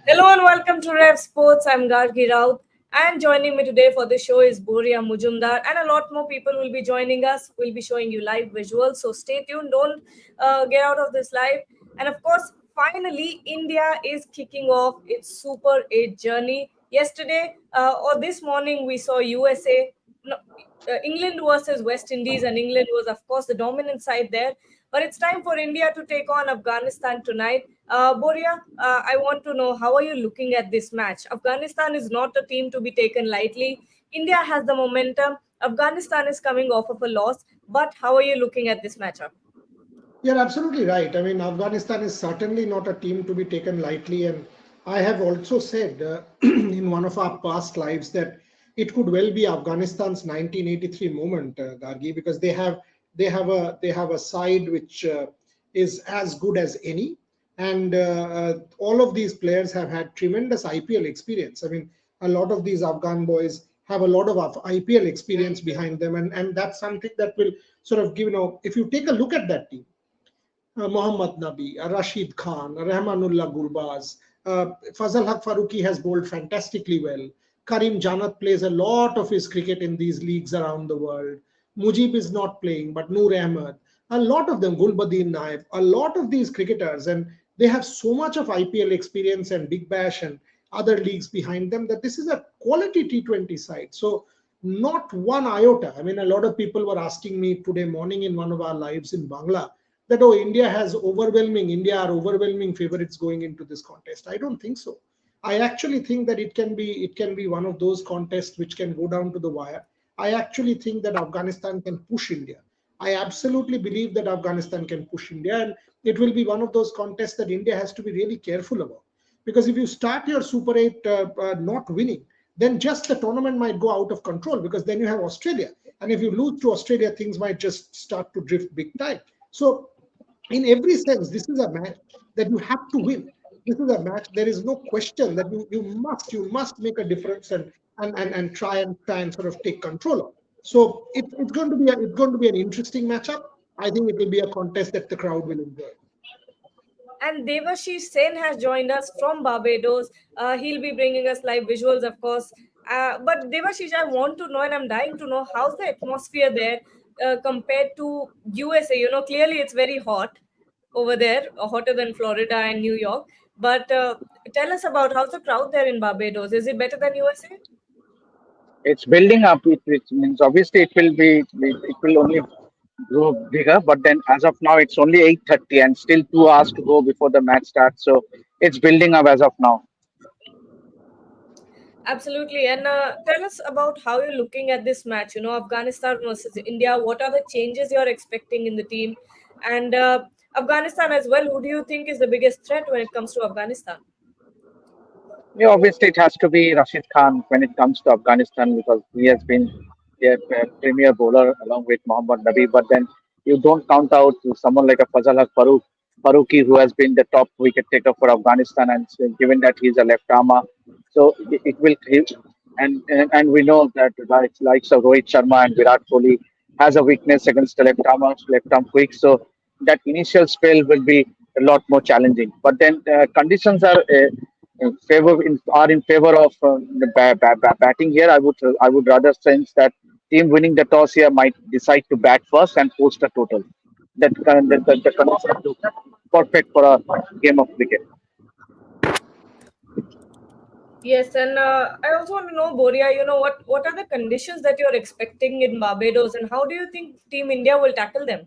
Hello and welcome to Rev Sports. I'm Gargi Raut, and joining me today for the show is Boria Mujumdar, and a lot more people will be joining us. We'll be showing you live visuals, so stay tuned. Don't get out of this live. And of course, finally, India is kicking off its Super 8 journey. Yesterday or this morning, we saw USA. No, England versus West Indies, and England was, of course, the dominant side there. But it's time for India to take on Afghanistan tonight. Boria, I want to know, how are you looking at this match? Afghanistan is not a team to be taken lightly. India has the momentum. Afghanistan is coming off of a loss. But how are you looking at this matchup? You're absolutely right. I mean, Afghanistan is certainly not a team to be taken lightly. And I have also said in one of our past lives that it could well be Afghanistan's 1983 moment, Gargi, because they have a side which is as good as any, and all of these players have had tremendous IPL experience. I mean, a lot of these Afghan boys have a lot of IPL experience behind them, and that's something that will sort of give, if you take a look at that team, Mohammad Nabi, Rashid Khan, Rahmanullah Gurbaz. Fazal Haq Faruqi has bowled fantastically well. Karim Janat plays a lot of his cricket in these leagues around the world. Mujib is not playing, but Noor Ahmed. A lot of them, Gulbadin Naif, a lot of these cricketers, and they have so much of IPL experience and Big Bash and other leagues behind them that this is a quality T20 side. So, not one iota. I mean, a lot of people were asking me today morning in one of our lives in Bangla that, oh, India are overwhelming favorites going into this contest. I don't think so. I actually think that it can be one of those contests which can go down to the wire. I actually think that Afghanistan can push India. I absolutely believe that Afghanistan can push India, and it will be one of those contests that India has to be really careful about. Because if you start your Super 8 not winning, then just the tournament might go out of control, because then you have Australia. And if you lose to Australia, things might just start to drift big time. So in every sense, this is a match that you have to win. This is a match. There is no question that you must make a difference and try and sort of take control of. So it's going to be an interesting matchup. I think it will be a contest that the crowd will enjoy. And Devashish Sen has joined us from Barbados. He'll be bringing us live visuals, of course. But Devashish, I want to know, and I'm dying to know, how's the atmosphere there compared to USA? You know, clearly it's very hot over there, hotter than Florida and New York. But tell us about how's the crowd there in Barbados? Is it better than USA? It's building up. It means obviously it will only grow bigger. But then as of now, it's only 8:30 and still 2 hours to go before the match starts. So it's building up as of now. Absolutely. And tell us about how you're looking at this match. You know, Afghanistan versus India. What are the changes you're expecting in the team? And Afghanistan as well. Who do you think is the biggest threat when it comes to Afghanistan? Yeah, obviously it has to be Rashid Khan when it comes to Afghanistan because he has been a premier bowler along with Mohammad Nabi. But then you don't count out someone like a Fazal Haq Faruqi who has been the top wicket taker for Afghanistan, and so given that he's a left armer, so it will. And we know that likes of Rohit Sharma and Virat Kohli has a weakness against the left arm quick. So that initial spell will be a lot more challenging. But then conditions are in favor of the batting here. I would rather sense that team winning the toss here might decide to bat first and post a total. The conditions look perfect for a game of cricket. Yes, and I also want to know, Boria, you know, what are the conditions that you're expecting in Barbados, and how do you think Team India will tackle them?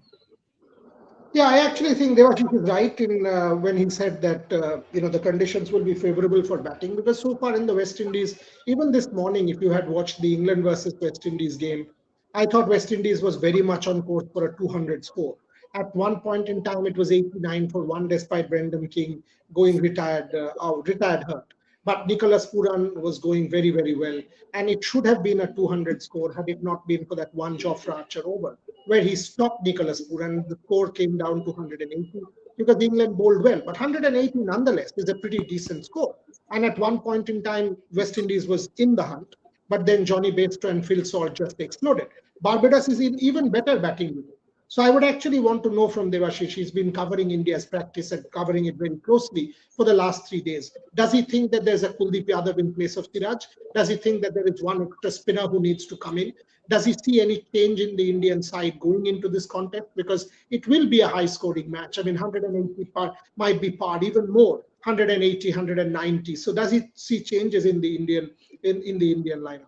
Yeah, I actually think Devashish is right in when he said that the conditions will be favorable for batting, because so far in the West Indies, even this morning, if you had watched the England versus West Indies game, I thought West Indies was very much on course for a 200 score. At one point in time, it was 89 for one, despite Brendan King going retired hurt. But Nicholas Puran was going very, very well, and it should have been a 200 score had it not been for that one Jofra Archer over where he stopped Nicholas Puran. The score came down to 180 because England bowled well. But 180 nonetheless is a pretty decent score. And at one point in time, West Indies was in the hunt. But then Johnny Bairstow and Phil Salt just exploded. Barbados is in even better batting unit. So I would actually want to know from Devashish. He's been covering India's practice and covering it very closely for the last 3 days. Does he think that there's a Kuldeep Yadav in place of Siraj? Does he think that there is one extra spinner who needs to come in? Does he see any change in the Indian side going into this contest? Because it will be a high-scoring match. I mean, 180 might be par, even more, 180, 190. So does he see changes in the Indian lineup?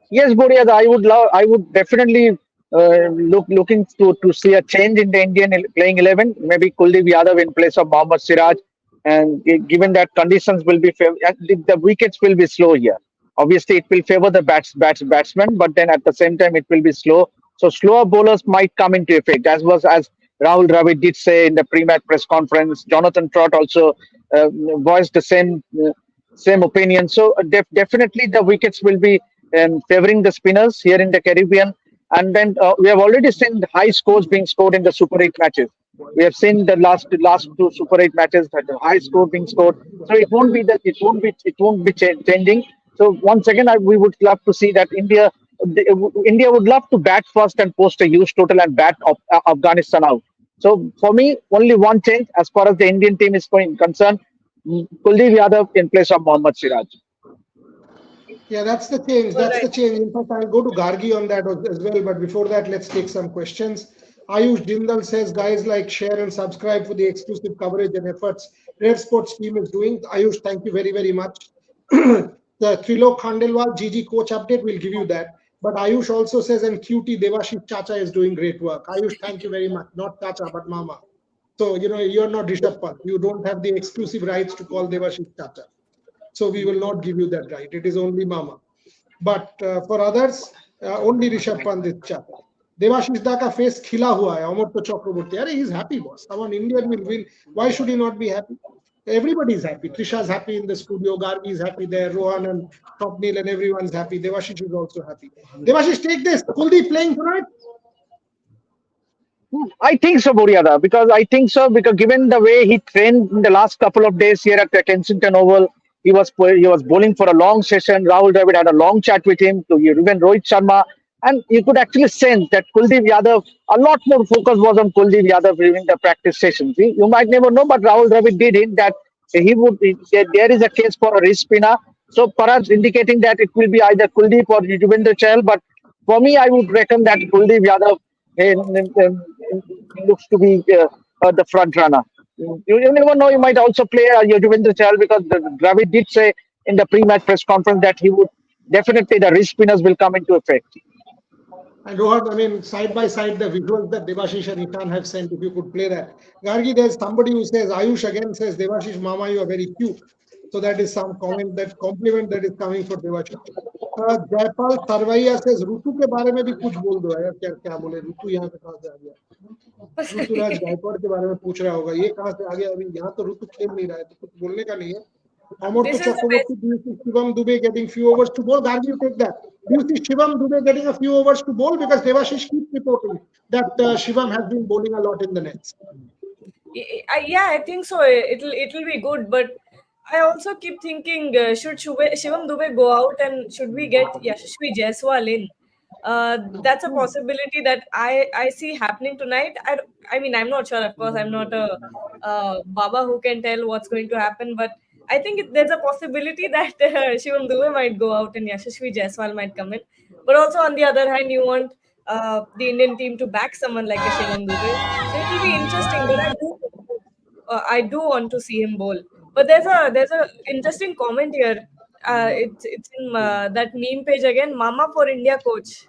Yes, Boria, I would definitely looking to see a change in the Indian playing 11. Maybe Kuldeep Yadav in place of Mohammad Siraj, and given that conditions will be the wickets will be slow here. Obviously, it will favor the batsman, but then at the same time it will be slow. So slower bowlers might come into effect, as Rahul Dravid did say in the pre-match press conference. Jonathan Trott also voiced the same opinion. So definitely the wickets will be favoring the spinners here in the Caribbean. And then we have already seen high scores being scored in the Super 8 matches. We have seen the last two Super 8 matches that the high score being scored. So it won't be changing. So once again, we would love to see that India would love to bat first and post a huge total and bat Afghanistan out. So for me, only one change as far as the Indian team is concerned: Kuldeep Yadav in place of Mohammad Siraj. Yeah, that's the change. All That's right. the change. In fact, I'll go to Gargi on that as well. But before that, let's take some questions. Ayush Jindal says, guys, like, share, and subscribe for the exclusive coverage and efforts Rev Sports team is doing. Ayush, thank you very, very much. The Trilok Khandelwal GG coach update will give you that. But Ayush also says, and QT Devashish Chacha is doing great work. Ayush, thank you very much. Not Chacha, but Mama. So, you're not Rishabh Pant. You don't have the exclusive rights to call Devashish Chacha. So we will not give you that right. It is only Mama. But for others, only Rishabh Pant is Chacha. Devashish Da ka face khila hua hai. Amartya Chakraborty. Arey, he's happy, boss. Someone Indian will win. Why should he not be happy? Everybody is happy. Trisha's happy in the studio. Gargi is happy there. Rohan and Swapnil and everyone's happy. Devashish is also happy. Devashish, take this. Kuldeep playing tonight? I think so, Buriada, because given the way he trained in the last couple of days here at the Kensington Oval, he was bowling for a long session. Rahul Dravid had a long chat with him. To even Rohit Sharma, and you could actually sense that Kuldeep Yadav, a lot more focus was on Kuldeep Yadav during the practice sessions. You might never know, but Rahul Dravid did hint that there is a case for a wrist spinner. So perhaps indicating that it will be either Kuldeep or Yuzvendra Chahal. But for me, I would reckon that Kuldeep Yadav looks to be the front runner. You never know. You might also play Yuzvendra Chahal because Dravid did say in the pre-match press conference that he would definitely the wrist spinners will come into effect. And Rohan, I mean, side by side, the visuals that Devashish and Ishan have sent, if you could play that. Gargi, there's somebody who says, Ayush again says, Devashish, Mama, you are very cute. So that is some compliment that is coming for Devashish. Jaipal Sarvaiya says, Rutu के बारे में भी कुछ बोल दो यार क्या क्या बोले Rutu यहाँ पे कहाँ से आ गया ऋतुराज गायकवाड़ के बारे में पूछ रहा होगा ये कहाँ से आ गया अभी यहाँ तो ऋतु खेल नहीं रहा है तो कुछ बोलने का नहीं है Amartya This is the Chakraborty, do you see Shivam Dube getting few overs to bowl? Gargi, you take that. Do you see Shivam Dube getting a few overs to bowl? Because Devashish keeps reporting that Shivam has been bowling a lot in the nets. Yeah, I think so. It'll be good, but I also keep thinking, should Shivam Dube go out and should we get Yashasvi Jaiswal in? That's a possibility that I see happening tonight. I mean, I'm not sure. Of course, I'm not a Baba who can tell what's going to happen, but I think there's a possibility that Shivam Dube might go out and Yashasvi Jaiswal might come in. But also, on the other hand, you want the Indian team to back someone like a Shivam Dube. So it will be interesting. But I do want to see him bowl. But there's a interesting comment here. It's in that meme page again. Mama for India coach.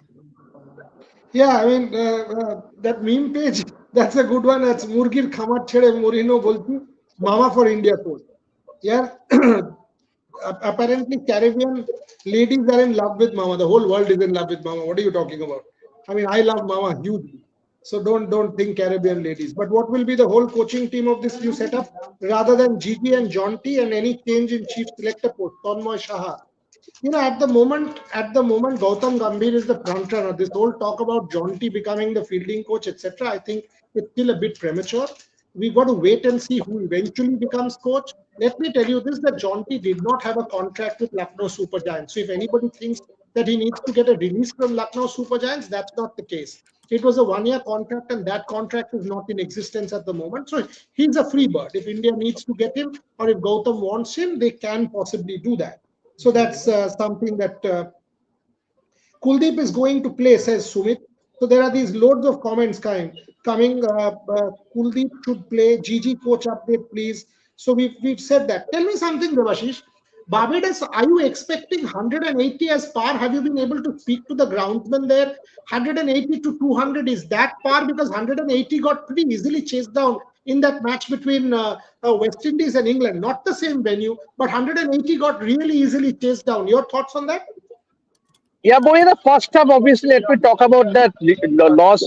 Yeah, I mean, that meme page, that's a good one. That's Murgir Khamat Chede Morino Bolti, Mama for India coach. Yeah. Apparently, Caribbean ladies are in love with Mama. The whole world is in love with Mama. What are you talking about? I mean, I love Mama hugely. So don't think Caribbean ladies. But what will be the whole coaching team of this new setup? Rather than Gigi and Jonty and any change in chief selector post, Tanmoy Shaha. At the moment, Gautam Gambhir is the front runner. This whole talk about Jonty becoming the fielding coach, etc., I think it's still a bit premature. We've got to wait and see who eventually becomes coach. Let me tell you this, that Jonty did not have a contract with Lucknow Super Giants. So if anybody thinks that he needs to get a release from Lucknow Super Giants, that's not the case. It was a 1 year contract, and that contract is not in existence at the moment. So he's a free bird. If India needs to get him, or if Gautam wants him, they can possibly do that. So that's something that Kuldeep is going to play, says Sumit. So there are these loads of comments coming. Kuldeep should play. GG coach update, please. So we've said that. Tell me something, Devashish. Barbados, are you expecting 180 as par? Have you been able to speak to the groundsman there? 180 to 200, is that par? Because 180 got pretty easily chased down in that match between West Indies and England. Not the same venue, but 180 got really easily chased down. Your thoughts on that? Yeah, boy, the first half, obviously, let me talk about that loss,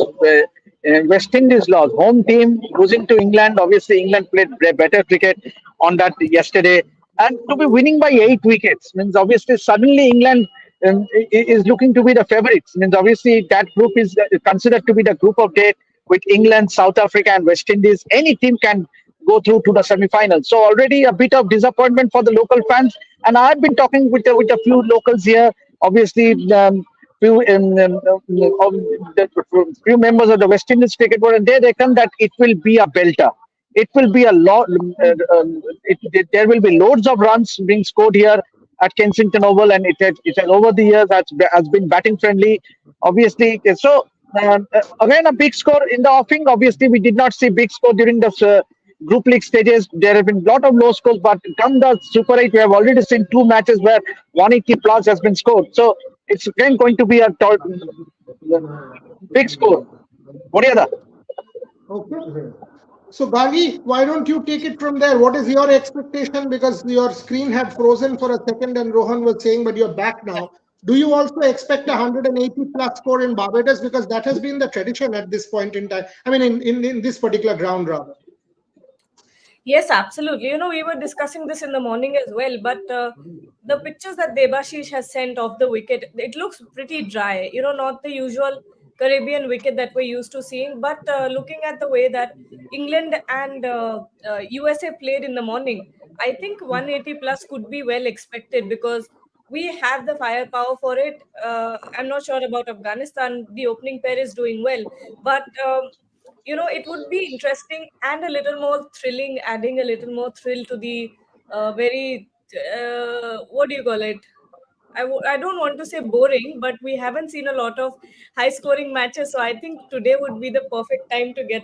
West Indies loss. Home team losing to England. Obviously, England played better cricket on that yesterday. And to be winning by 8 wickets means obviously suddenly England is looking to be the favorites. Means obviously that group is considered to be the group of death with England, South Africa, and West Indies. Any team can go through to the semi-finals. So already a bit of disappointment for the local fans. And I've been talking with a few locals here. Obviously, few members of the West Indies cricket board, and they reckon that it will be a belter. It will be a lot. There will be loads of runs being scored here at Kensington Oval, and it has over the years has been batting friendly. Obviously, so again a big score in the offing. Obviously, we did not see big score during the group league stages. There have been a lot of low scores, but come the Super 8, we have already seen 2 matches where 180 plus has been scored. So it's again going to be a big score. What are the Okay. So, Gargi, why don't you take it from there? What is your expectation? Because your screen had frozen for a second and Rohan was saying, but you're back now. Do you also expect a 180 plus score in Barbados? Because that has been the tradition at this point in time. I mean, in this particular ground, rather. Yes, absolutely. We were discussing this in the morning as well, but the pictures that Debashish has sent off the wicket, it looks pretty dry. Not the usual Caribbean wicket that we're used to seeing, but looking at the way that England and USA played in the morning, I think 180 plus could be well expected because we have the firepower for it. I'm not sure about Afghanistan. The opening pair is doing well, but it would be interesting and a little more thrilling, adding a little more thrill to the very, what do you call it? I don't want to say boring, but we haven't seen a lot of high scoring matches. So I think today would be the perfect time to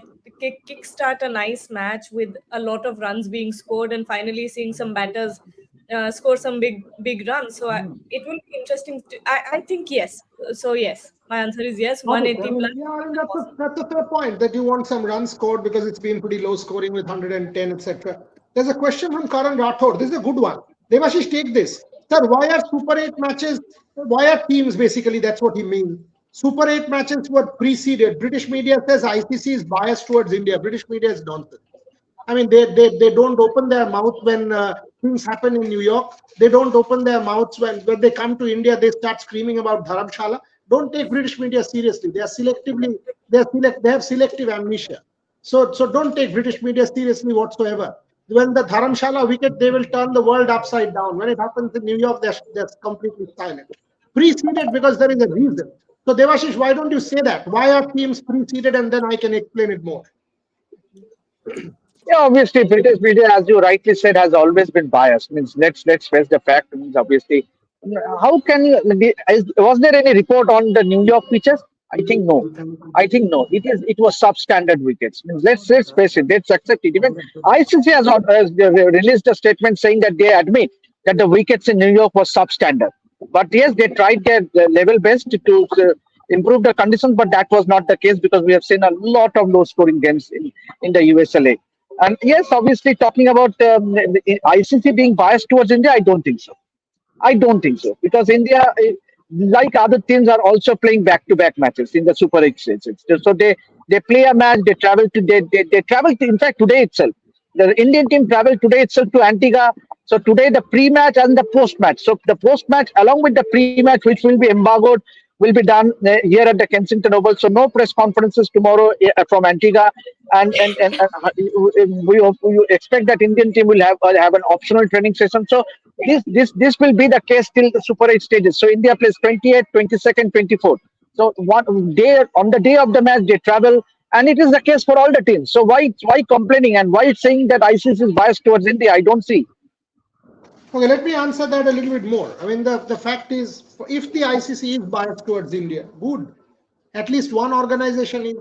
kickstart a nice match with a lot of runs being scored and finally seeing some batters score some big runs. So it will be interesting. I think yes. So yes, my answer is yes. Okay, 180 plus. yeah, I mean, that's a fair point that you want some runs scored because it's been pretty low scoring with 110, etc. There's a question from Karan Rathod. This is a good one. Devashish, take this. Sir, why are Super 8 matches, why are teams basically, that's what he means. Super 8 matches were preceded. British media says ICC is biased towards India. British media is nonsense. I mean, they don't open their mouth when things happen in New York. They don't open their mouths when they come to India. They start screaming about Dharamshala. Don't take British media seriously. They have selective amnesia. So don't take British media seriously whatsoever. When the Dharamshala wicket, they will turn the world upside down. When it happens in New York, they're completely silent. Preceded because there is a reason. So Devashish, why don't you say that? Why are teams preceded, and then I can explain it more. Yeah, obviously, British media, as you rightly said, has always been biased. Means let's face the fact. Means obviously, how can you? Was there any report on the New York pitches? I think no. I think no. It was substandard wickets. Means let's face it. Let's accept it. Even ICC has released a statement saying that they admit that the wickets in New York was substandard. But yes, they tried their level best to improve the conditions, but that was not the case because we have seen a lot of low scoring games in the USLA. And yes, obviously, talking about the ICC being biased towards India, I don't think so. I don't think so because India, like other teams, are also playing back-to-back matches in the Super 8 stages. So they play a match. They travel to they travel to. In fact, today itself, the Indian team traveled today itself to Antigua. So today the pre-match and the post-match. So the post-match along with the pre-match, which will be embargoed, will be done here at the Kensington Oval. So no press conferences tomorrow from Antigua, and we expect that Indian team will have an optional training session. So this will be the case till the Super 8 stages. So India plays 28th, 22nd, 24th. So one day on the day of the match they travel, and it is the case for all the teams. So why complaining and why saying that ICC is biased towards India? I don't see. Okay, let me answer that a little bit more. I mean, the fact is, if the ICC is biased towards India, good. At least one organization is.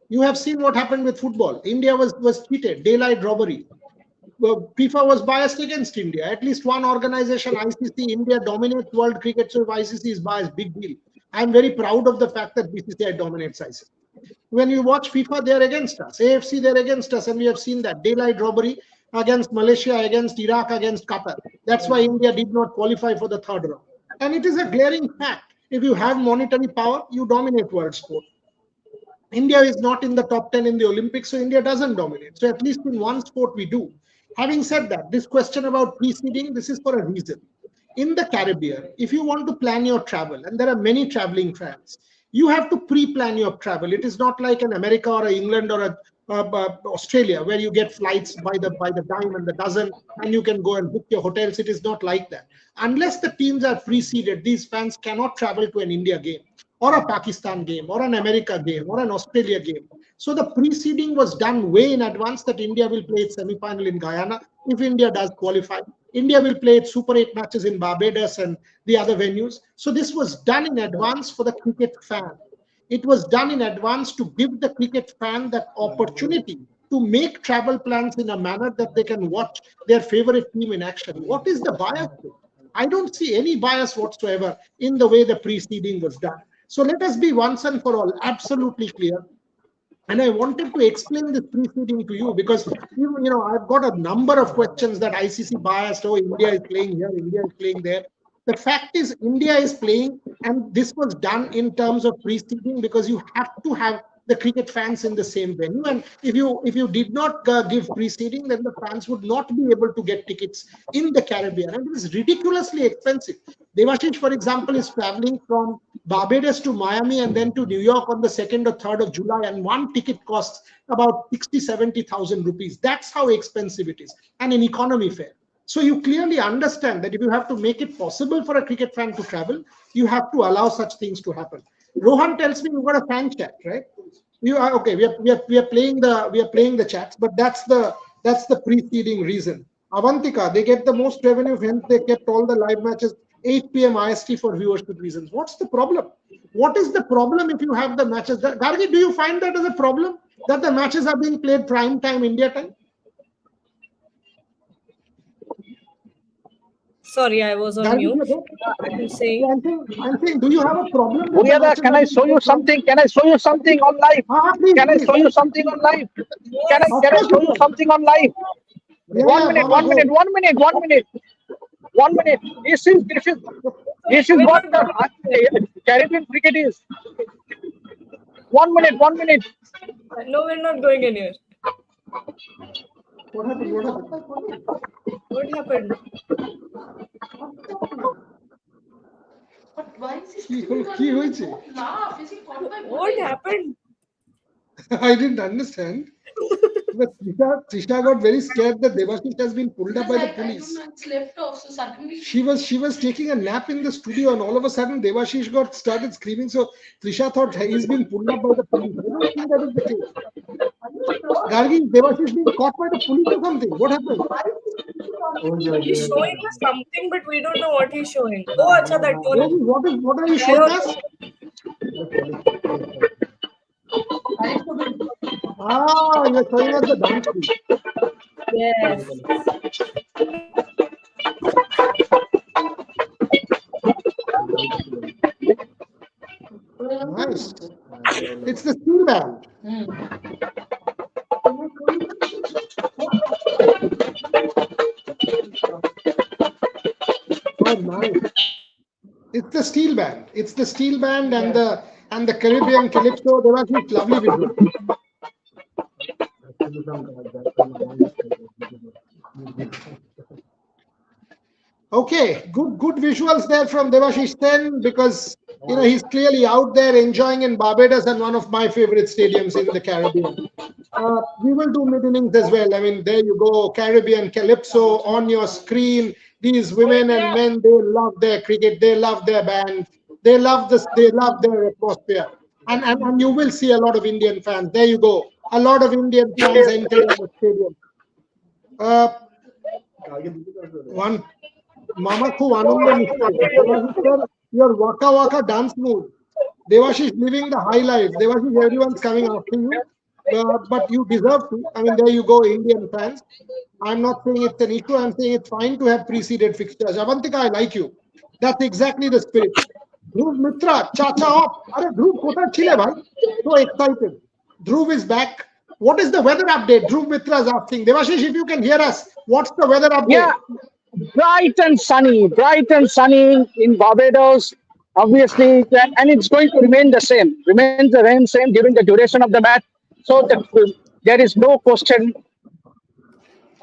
You have seen what happened with football. India was cheated, daylight robbery. Well, FIFA was biased against India. At least one organization, ICC, India dominates world cricket. So if ICC is biased, big deal. I'm very proud of the fact that BCCI dominates ICC. When you watch FIFA, they're against us. AFC, they're against us. And we have seen that daylight robbery against Malaysia, against Iraq, against Qatar. That's why India did not qualify for the third round. And it is a glaring fact. If you have monetary power, you dominate world sport. India is not in the top 10 in the Olympics, so India doesn't dominate. So at least in one sport we do. Having said that, this question about preceding, this is for a reason. In the Caribbean, if you want to plan your travel, and there are many traveling fans, you have to pre-plan your travel. It is not like an America or a England or a Australia where you get flights by the dime and the dozen, and you can go and book your hotels. It is not like that. Unless the teams are preceded, these fans cannot travel to an India game, or a Pakistan game, or an America game, or an Australia game. So the preceding was done way in advance that India will play its semi-final in Guyana if India does qualify. India will play its Super 8 matches in Barbados and the other venues. So this was done in advance for the cricket fan. It was done in advance to give the cricket fan that opportunity to make travel plans in a manner that they can watch their favorite team in action. What is the bias? I don't see any bias whatsoever in the way the preceding was done. So let us be once and for all absolutely clear. And I wanted to explain this preceding to you because I've got a number of questions that ICC biased. Oh, India is playing here, India is playing there. The fact is, India is playing, and this was done in terms of preceding because you have to have the cricket fans in the same venue. And if you did not give preceding, then the fans would not be able to get tickets in the Caribbean, and it is ridiculously expensive. Devashish, for example, is traveling from Barbados to Miami and then to New York on the 2nd or 3rd of July, and one ticket costs about 60,000-70,000 rupees. That's how expensive it is, and an economy fare. So you clearly understand that if you have to make it possible for a cricket fan to travel, you have to allow such things to happen. Rohan tells me you've got a fan chat, right? You are okay. We are playing the chats, but that's the preceding reason. Avantika, they get the most revenue, hence they kept all the live matches 8 p.m. IST for viewership reasons. What's the problem? What is the problem if you have the matches? Gargi, do you find that as a problem that the matches are being played prime time India time? Sorry, I was on Gargi, mute. you're there? I'm saying, I'm saying, do you have a problem? That the Buriada, matches can are I being show you played prime? something? Can I show you something on live? Please, Can I please. show you something on live? Can I yes, can I show you something on live? Yeah, One minute, Mama, one minute, go. 1 minute, 1 minute, 1 minute. This is we're what not the going anywhere. Caribbean cricket is. 1 minute, 1 minute. No, we're not going anywhere. What happened? What happened? What happened? But why is he কি screaming হল- on কি me? হয়েছে? Don't laugh. Is he caught by What bullet? happened? I didn't understand. But Trisha got very scared that Devashish has been pulled up by the I don't police. know. It's left off. So suddenly She was taking a nap in the studio, and all of a sudden Devashish got started screaming. So Trisha thought he's been pulled up by the police. I don't think that is the case. Gargi, Devashish being caught by the police or something. What happened? He's showing us something, but we don't know what he's showing. Oh, acha, that one. What are you showing us? You're showing us the dance scene. Yes. Nice. It's the steel band. Oh, nice. It's the steel band. It's the steel band and the Caribbean calypso. There was this lovely visual. Okay, good visuals there from Devashish Sen because he's clearly out there enjoying in Barbados and one of my favorite stadiums in the Caribbean. We will do mid innings as well. I mean, there you go, Caribbean calypso on your screen. These women and men, they love their cricket, they love their band, They love this. They love their atmosphere, and you will see a lot of Indian fans. There you go. A lot of Indian fans entered the stadium. Uh, one Mama খুব আনন্দ নিচ্ছে Debashis sir, your waka waka dance move. Devashish living the high life. Devashish, everyone's coming after you, but you deserve to. I mean, there you go, Indian fans. I'm not saying it's an issue. I'm saying it's fine to have preceded fixtures. Avantika, I like you. That's exactly the spirit. Dhruv Mitra, cha-cha off. Are Dhruv kotha chile bhai? So excited. Dhruv is back. What is the weather update? Dhruv Mitra is asking. Devashish, if you can hear us, what's the weather update? Yeah, bright and sunny in Barbados, obviously, and it's going to remain the same, same during the duration of the match. So there is no question.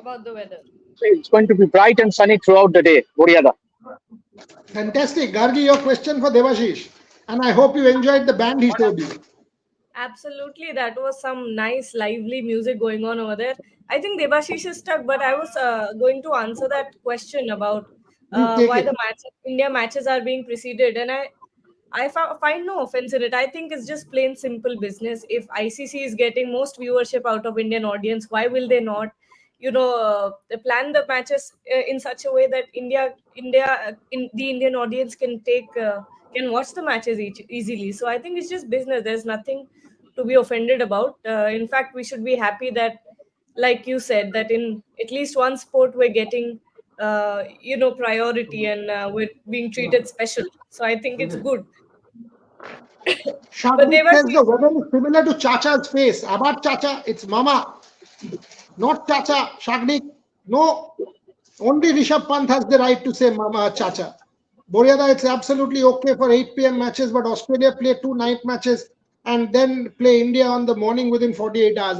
About the weather. It's going to be bright and sunny throughout the day. Boryada. Fantastic. Gargi, your question for Devashish. And I hope you enjoyed the band he showed you. Absolutely, that was some nice, lively music going on over there. I think Debashish is stuck, but I was going to answer that question about why the India matches are being preceded, and I find no offense in it. I think it's just plain simple business. If ICC is getting most viewership out of Indian audience, why will they not, they plan the matches in such a way that the Indian audience can watch the matches easily. So I think it's just business. There's nothing to be offended about. In fact, we should be happy that, like you said, that in at least one sport we're getting priority, and we're being treated special. So I think it's good. But Shagnik says the weather is similar to Chacha's face. About Chacha, it's Mama, not Chacha. Shagnik, no. Only Rishabh Pant has the right to say Mama, Chacha. Boryada, it's absolutely okay for 8 p.m. matches, but Australia play 2 night matches and then play India on the morning within 48 hours.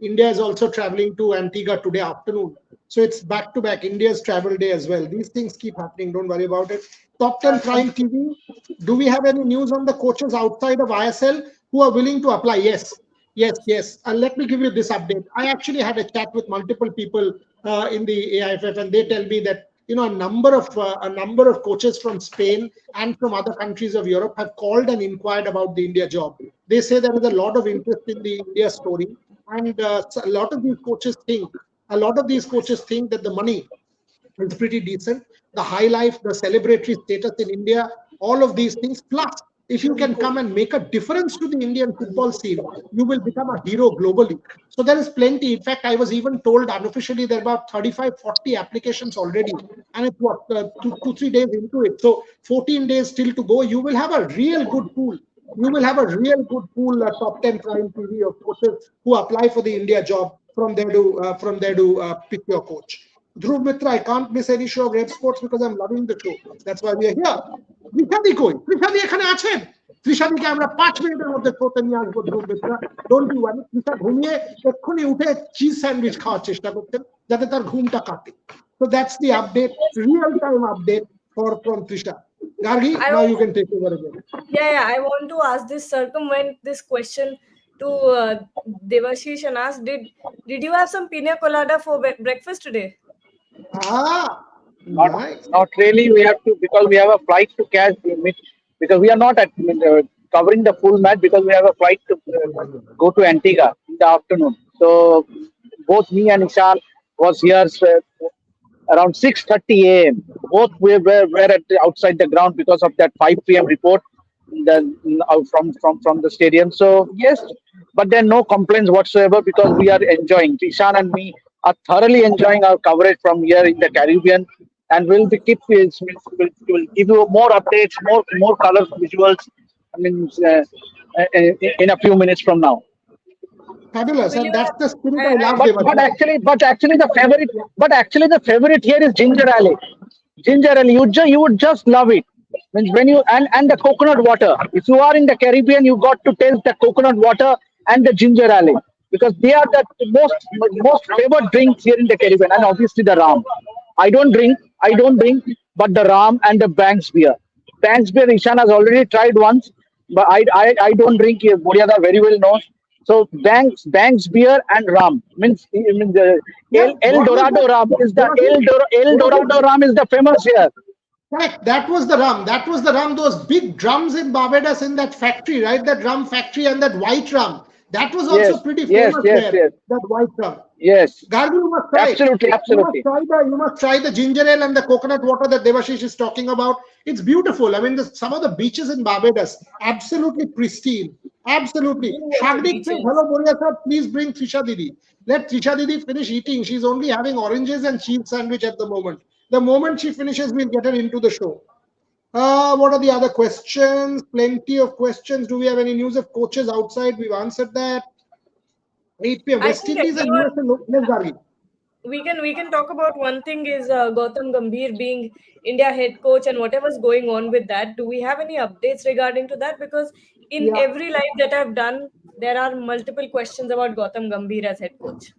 India is also traveling to Antigua today afternoon. So it's back to back. India's travel day as well. These things keep happening. Don't worry about it. Top 10 Prime TV. Do we have any news on the coaches outside of ISL who are willing to apply? Yes. And let me give you this update. I actually had a chat with multiple people in the AIFF, and they tell me that a number of coaches from Spain and from other countries of Europe have called and inquired about the India job. They say there is a lot of interest in the India story, and a lot of these coaches think that the money is pretty decent, the high life, the celebratory status in India, all of these things. Plus, if you can come and make a difference to the Indian football scene, you will become a hero globally. So there is plenty. In fact, I was even told unofficially there are about 35-40 applications already, and it's what 2-3 days into it. So 14 days still to go. You will have a real good pool. Top 10 Prime TV of coaches who apply for the India job. From there to pick your coach. Dhruv Mitra, I can't miss any show of Red Sports because I'm loving the show. That's why we are here. Trishadi এখানে আছেন? Trishadi-কে আমরা 5 মিনিটের মধ্যে শোতে নিয়ে আসবো। Dhruv Mitra, don't be worried. Trisha ঘুমিয়ে এক্ষুনি উঠে চিজ স্যান্ডউইচ খাওয়ার চেষ্টা করতেন যাতে তার ঘুমটা কাটে। So that's the update, real time update from Trisha. Gargi, now you can take over again. Yeah. I want to ask circumvent this question to Devashish and ask, did you have some pina colada for breakfast today? Not really. We have to, because we have a flight to catch because we are not covering the full match because we have a flight to go to Antigua in the afternoon. So both me and Ishan was here around 6:30 a.m. Both were outside the ground because of that 5 p.m. report from the stadium. So yes, but there are no complaints whatsoever because we are enjoying. Ishan and me are thoroughly enjoying our coverage from here in the Caribbean, and we'll give you more updates, more colorful visuals. I mean, in a few minutes from now. Fabulous, and that's the spirit I love. But actually, the favorite here is ginger ale. You would just love it. Means when you and the coconut water. If you are in the Caribbean, you got to taste the coconut water and the ginger ale because they are the most favored drinks here in the Caribbean, and obviously the rum. I don't drink, but the rum and the Banks beer. Banks beer, Ishan has already tried once, but I don't drink. Boryada very well knows. So Banks beer and rum means the El Dorado rum is the El Dorado rum is the famous here. Correct. That was the rum. That was the rum. Those big drums in Barbados in that factory, right? That rum factory and that white rum. That was also Yes, pretty yes, famous yes, there. yes, That white rum. yes. Gargi, you must try. Absolutely, You must absolutely. try the ginger ale and the coconut water that Devashish is talking about. It's beautiful. I mean, some of the beaches in Barbados, absolutely pristine. Absolutely. You want the Shagdik says, beaches. hello, Boria sir, please bring Trisha Didi. Let Trisha Didi finish eating. She's only having oranges and cheese sandwich at the moment. The moment she finishes, we'll get her into the show. What are the other questions? Plenty of questions. Do we have any news of coaches outside? We've answered that. 8 p.m. I West think Indies and everyone, US. Yes, Gargi. we can talk about one thing is Gautam Gambhir being India head coach and whatever's going on with that. Do we have any updates regarding to that? Because in Yeah. every live that I've done, there are multiple questions about Gautam Gambhir as head coach.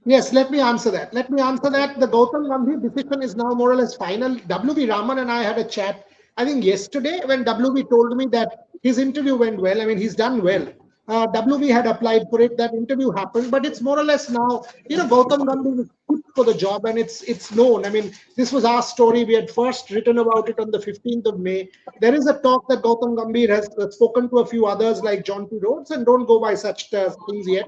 Yes, let me answer that. Let me answer that. The Gautam Gambhir decision is now more or less final. WB Raman and I had a chat, I think yesterday, when WB told me that his interview went well. I mean, he's done well. WB had applied for it. That interview happened, but it's more or less now, Gautam Gambhir is fit for the job and it's known. I mean, this was our story. We had first written about it on the 15th of May. There is a talk that Gautam Gambhir has spoken to a few others like John P. Rhodes, and don't go by such things yet.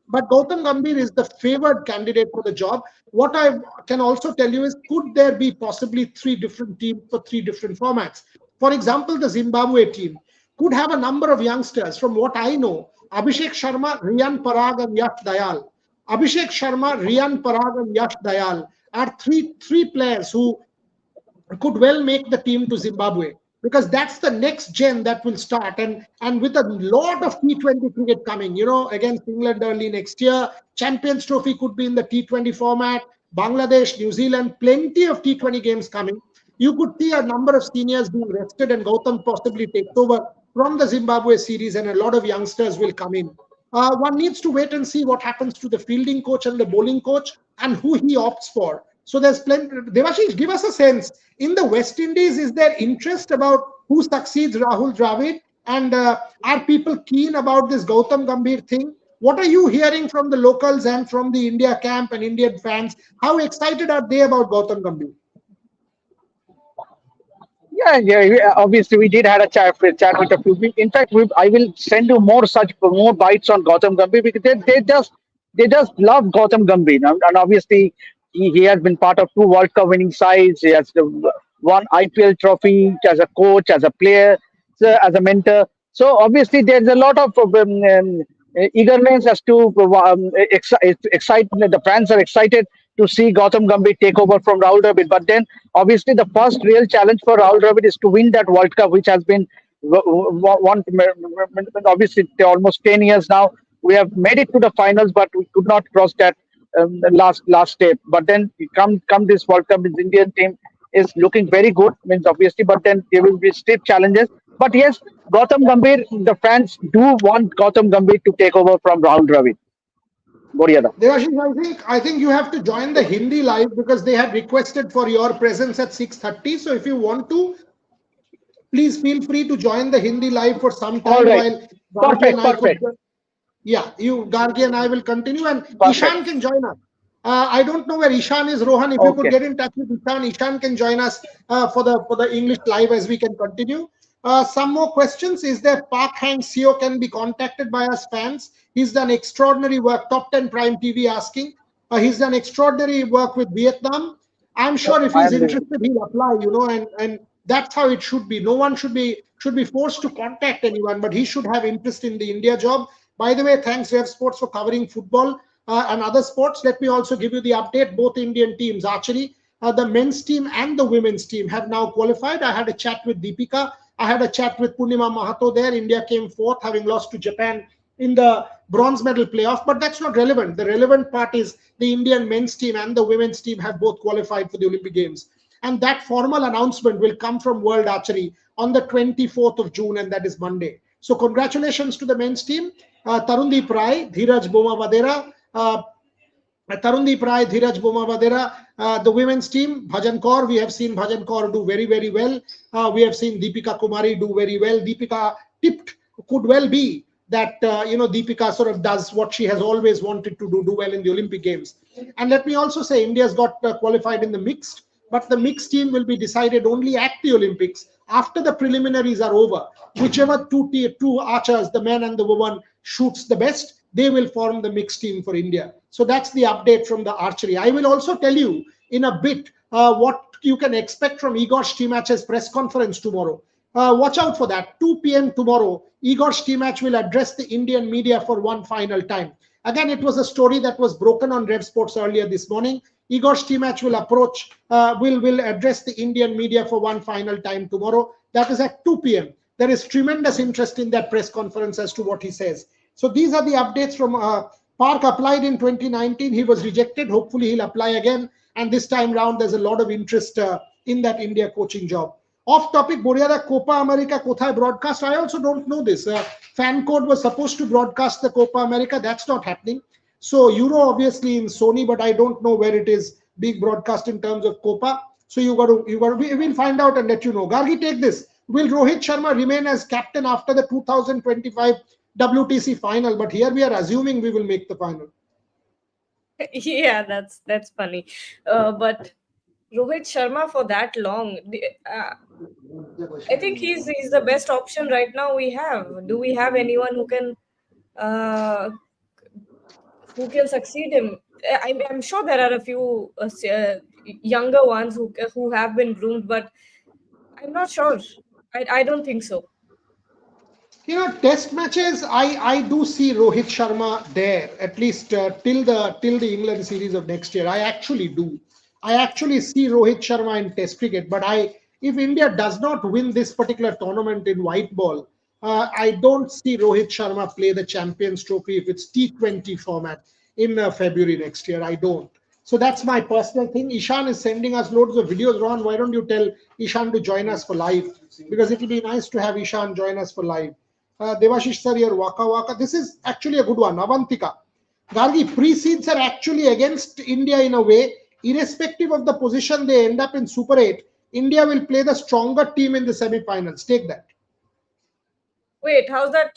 But Gautam Gambhir is the favored candidate for the job. What I can also tell you is, could there be possibly three different teams for three different formats? For example, the Zimbabwe team could have a number of youngsters. From what I know, Abhishek Sharma, Riyan Parag, and Yash Dayal. Abhishek Sharma, Riyan Parag, and Yash Dayal are three players who could well make the team to Zimbabwe, because that's the next gen that will start, and with a lot of T20 cricket coming, against England early next year. Champions Trophy could be in the T20 format. Bangladesh, New Zealand, plenty of T20 games coming. You could see a number of seniors being rested, and Gautam possibly takes over from the Zimbabwe series, and a lot of youngsters will come in. One needs to wait and see what happens to the fielding coach and the bowling coach and who he opts for. So there's plenty. Devashish, give us a sense. In the West Indies, is there interest about who succeeds Rahul Dravid? And are people keen about this Gautam Gambhir thing? What are you hearing from the locals and from the India camp and Indian fans? How excited are they about Gautam Gambhir? Yeah, yeah, obviously, we did had a chat with a few people. In fact, I will send you more bites on Gautam Gambhir, because they just love Gautam Gambhir, and obviously he has been part of two World Cup winning sides. He has won IPL trophy as a coach, as a player, so as a mentor. So obviously there's a lot of eagerness as to excitement. The fans are excited to see Gautam Gambhir take over from Rahul Dravid. But then, obviously, the first real challenge for Rahul Dravid is to win that World Cup, which has been one. Obviously, almost 10 years now. We have made it to the finals, but we could not cross that last step. But then, come this World Cup, his Indian team is looking very good. Means obviously, but then there will be stiff challenges. But yes, Gautam Gambhir, the fans do want Gautam Gambhir to take over from Rahul Dravid. Boriada. Devashish, I think you have to join the Hindi live, because they have requested for your presence at 6:30. So if you want to, please feel free to join the Hindi live for some All time right. while Gargi and Perfect. I could. Perfect. Yeah, Gargi and I will continue, and Perfect. Ishan can join us. I don't know where Ishan is, Rohan. If you could Okay. get in touch with Ishan can join us for the English live as we can continue. Some more questions. Is there Park Hang Seo can be contacted by us fans? He's done extraordinary work. Top 10 Prime TV asking. He's done extraordinary work with Vietnam. I'm sure if I he's am the interested, he'll apply. And that's how it should be. No one should be forced to contact anyone, but he should have interest in the India job. By the way, thanks Rev Sports for covering football and other sports. Let me also give you the update. Both Indian teams, archery, the men's team and the women's team have now qualified. I had a chat with Deepika. I had a chat with Purnima Mahato there. India came fourth, having lost to Japan in the bronze medal playoff, but that's not relevant. The relevant part is the Indian men's team and the women's team have both qualified for the Olympic Games. And that formal announcement will come from World Archery on the 24th of June, and that is Monday. So congratulations to the men's team. Tarundeep Rai, Dheeraj Boma Vadera, Tarundeep Rai, Dheeraj Boma Vadera, the women's team, Bhajan Kaur, we have seen Bhajan Kaur do very, very well. We have seen Deepika Kumari do very well. Deepika tipped, could well be that, Deepika sort of does what she has always wanted to do well in the Olympic Games. And let me also say, India's got qualified in the mixed. but the mixed team will be decided only at the Olympics after the preliminaries are over. Whichever two archers, the man and the woman, shoots the best, they will form the mixed team for India. So that's the update from the archery. I will also tell you in a bit what you can expect from Igor Stimac's press conference tomorrow. Watch out for that. 2 p.m. tomorrow, Igor Stimac will address the Indian media for one final time. Again, it was a story that was broken on Rev Sports earlier this morning. Igor Stimac will address the Indian media for one final time tomorrow. That is at 2 p.m. There is tremendous interest in that press conference as to what he says. So these are the updates from Park. Applied in 2019. He was rejected. Hopefully he'll apply again. And this time round, there's a lot of interest in that India coaching job. Off topic, Boryada, Copa America কোথায় broadcast? I also don't know this. Fan Code was supposed to broadcast the Copa America. That's not happening. So Euro obviously in Sony, but I don't know where it is being broadcast in terms of Copa. So we'll find out and let you know. Gargi, take this. Will Rohit Sharma remain as captain after the 2025 WTC final? But here we are assuming we will make the final. Yeah, that's funny. But Rohit Sharma for that long, I think he's the best option right now we have. Do we have anyone uh, who can succeed him? I'm sure there are a few younger ones who have been groomed, but I'm not sure. I don't think so. Test matches, I do see Rohit Sharma there at least till the England series of next year. I actually do. I actually see Rohit Sharma in Test cricket, but if India does not win this particular tournament in white ball, I don't see Rohit Sharma play the Champions Trophy if it's T20 format in February next year. I don't. So that's my personal thing. Ishan is sending us loads of videos. Ron, why don't you tell Ishan to join us for live? Because it will be nice to have Ishan join us for live. Devashish sir, your Waka Waka. This is actually a good one. Avantika. Gargi, pre-seeds are actually against India in a way. Irrespective of the position they end up in Super 8, India will play the stronger team in the semi-finals. Take that. Wait, how's that?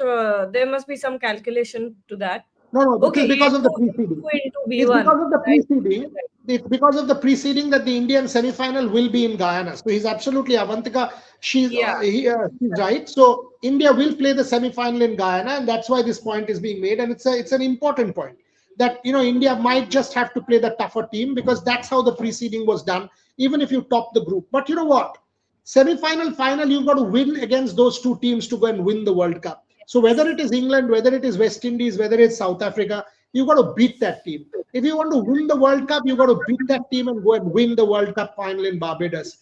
There must be some calculation to that. No, this Okay, is because of the A2 preceding. into It's B1, because of the right? preceding. It's because of the preceding that the Indian semi-final will be in Guyana. So he's absolutely Avantika. She's Yeah. she's right. So India will play the semi-final in Guyana, and that's why this point is being made. And it's an important point that India might just have to play the tougher team because that's how the preceding was done. Even if you top the group, but you know what? Semi-final, final, you've got to win against those two teams to go and win the World Cup. So whether it is England, whether it is West Indies, whether it's South Africa, you've got to beat that team. If you want to win the World Cup, you've got to beat that team and go and win the World Cup final in Barbados.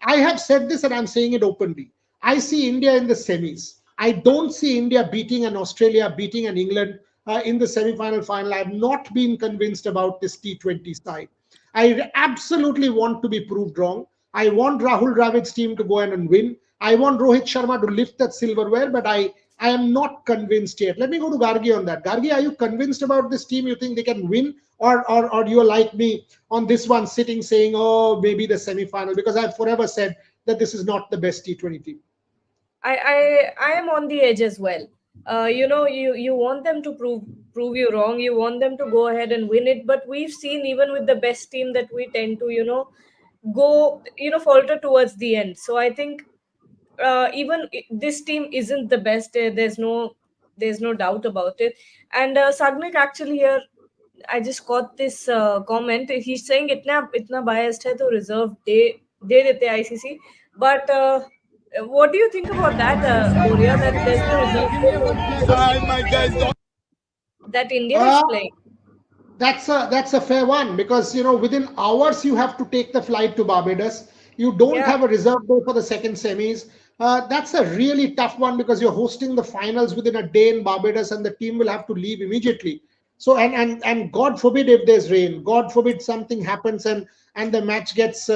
I have said this and I'm saying it openly. I see India in the semis. I don't see India beating an Australia, beating an England in the semi-final final. I have not been convinced about this T20 side. I absolutely want to be proved wrong. I want Rahul Dravid's team to go in and win. I want Rohit Sharma to lift that silverware, but I am not convinced yet. Let me go to Gargi on that. Gargi, are you convinced about this team? You think they can win? Or you're like me on this one, sitting saying, oh, maybe the semi-final? Because I've forever said that this is not the best T20 team. I am on the edge as well. You want them to prove you wrong. You want them to go ahead and win it. But we've seen even with the best team that we tend to go falter towards the end. So I think even this team isn't the best. There's no doubt about it. And Sagnik actually here, I just got this comment. He's saying itna biased hai to reserve de dete ICC. But what do you think about that, Boria? That there's no reserve that India is playing. That's a fair one because within hours you have to take the flight to Barbados. You don't Yeah. have a reserve day for the second semis. That's a really tough one because you're hosting the finals within a day in Barbados, and the team will have to leave immediately. So and God forbid if there's rain, God forbid something happens and the match gets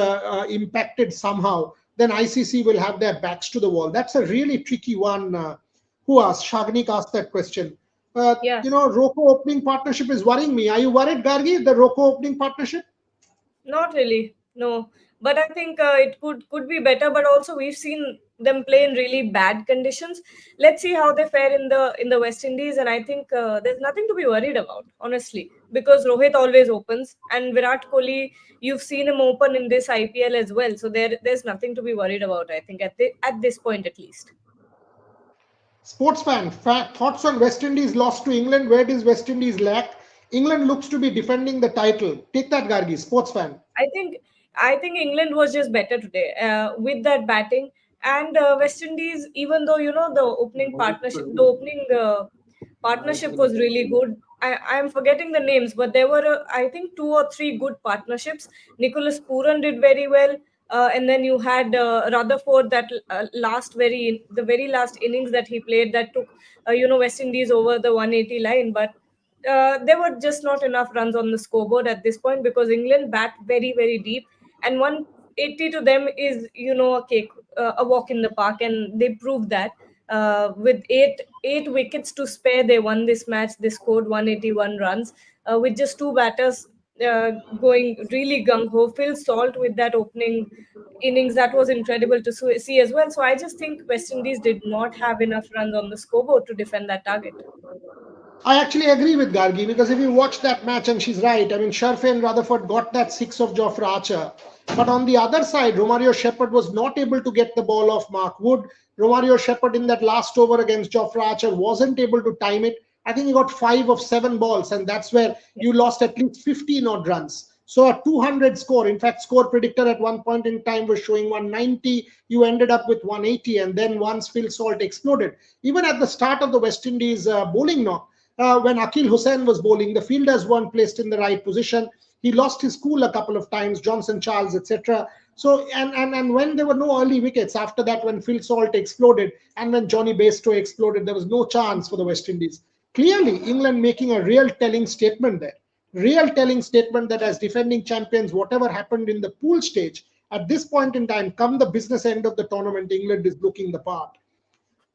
impacted somehow, then ICC will have their backs to the wall. That's a really tricky one. Who asked? Shagnik asked that question. Yeah. Roko opening partnership is worrying me. Are you worried, Gargi, the Roko opening partnership? Not really, no. But I think it could be better. But also we've seen them play in really bad conditions. Let's see how they fare in the West Indies, and I think there's nothing to be worried about, honestly, because Rohit always opens, and Virat Kohli, you've seen him open in this IPL as well, so there's nothing to be worried about. I think at this point at least. Sportsman, thoughts on West Indies loss to England? Where does West Indies lack? England looks to be defending the title. Take that, Gargi. Sportsman. I think I think England was just better today with that batting, and West Indies. Even though the opening partnership was really good. I'm forgetting the names, but there were I think two or three good partnerships. Nicholas Pooran did very well, and then you had Rutherford that the very last innings that he played that took West Indies over the 180 line, but there were just not enough runs on the scoreboard at this point because England bat very, very deep, and 180 to them is a cake, a walk in the park, and they proved that. With eight wickets to spare, they won this match. They scored 181 runs with just two batters going really gung ho. Phil Salt with that opening innings, that was incredible to see as well. So I just think West Indies did not have enough runs on the scoreboard to defend that target. I actually agree with Gargi because if you watch that match, and she's right, I mean, Sharfe and Rutherford got that six of Jofra Archer. But on the other side, Romario Shepherd was not able to get the ball off Mark Wood. Romario Shepherd in that last over against Jofra Archer wasn't able to time it. I think he got 5 of 7 balls, and that's where you lost at least 15 odd runs. So a 200 score, in fact, score predictor at one point in time was showing 190. You ended up with 180, and then once Phil Salt exploded, even at the start of the West Indies bowling knock, when Akil Hussain was bowling, the fielders weren't placed in the right position. He lost his cool a couple of times, Johnson Charles, etc. So, and when there were no early wickets after that, when Phil Salt exploded and when Johnny Bairstow exploded, there was no chance for the West Indies. Clearly, England making a real telling statement there. Real telling statement that as defending champions, whatever happened in the pool stage, at this point in time, come the business end of the tournament, England is looking the part.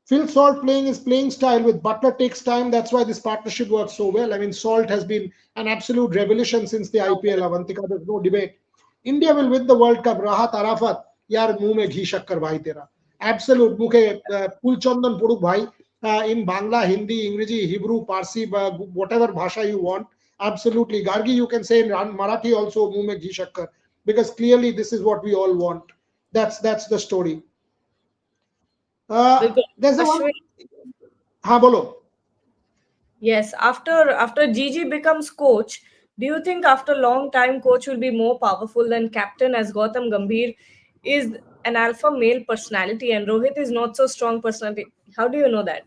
Phil Salt playing his playing style with Butler takes time. That's why this partnership works so well. I mean, Salt has been an absolute revolution since the IPL. Avantika, there's no debate. India will win the World Cup. Rahat Arafat, यार मुंह में घी शक्कर भाई तेरा. Absolute मुखे कुल चंदन पुरुक भाई. In Bangla, Hindi, English, Hebrew, Parsi, whatever bhasha you want. Absolutely. Gargi, you can say in Marathi also मुंह में घी शक्कर, because clearly this is what we all want. That's the story. Because There's a one. Ashwin, हाँ बोलो. yes, after Gigi becomes coach, do you think after a long time coach will be more powerful than captain, as Gautam Gambhir is an alpha male personality and Rohit is not so strong personality? How do you know that?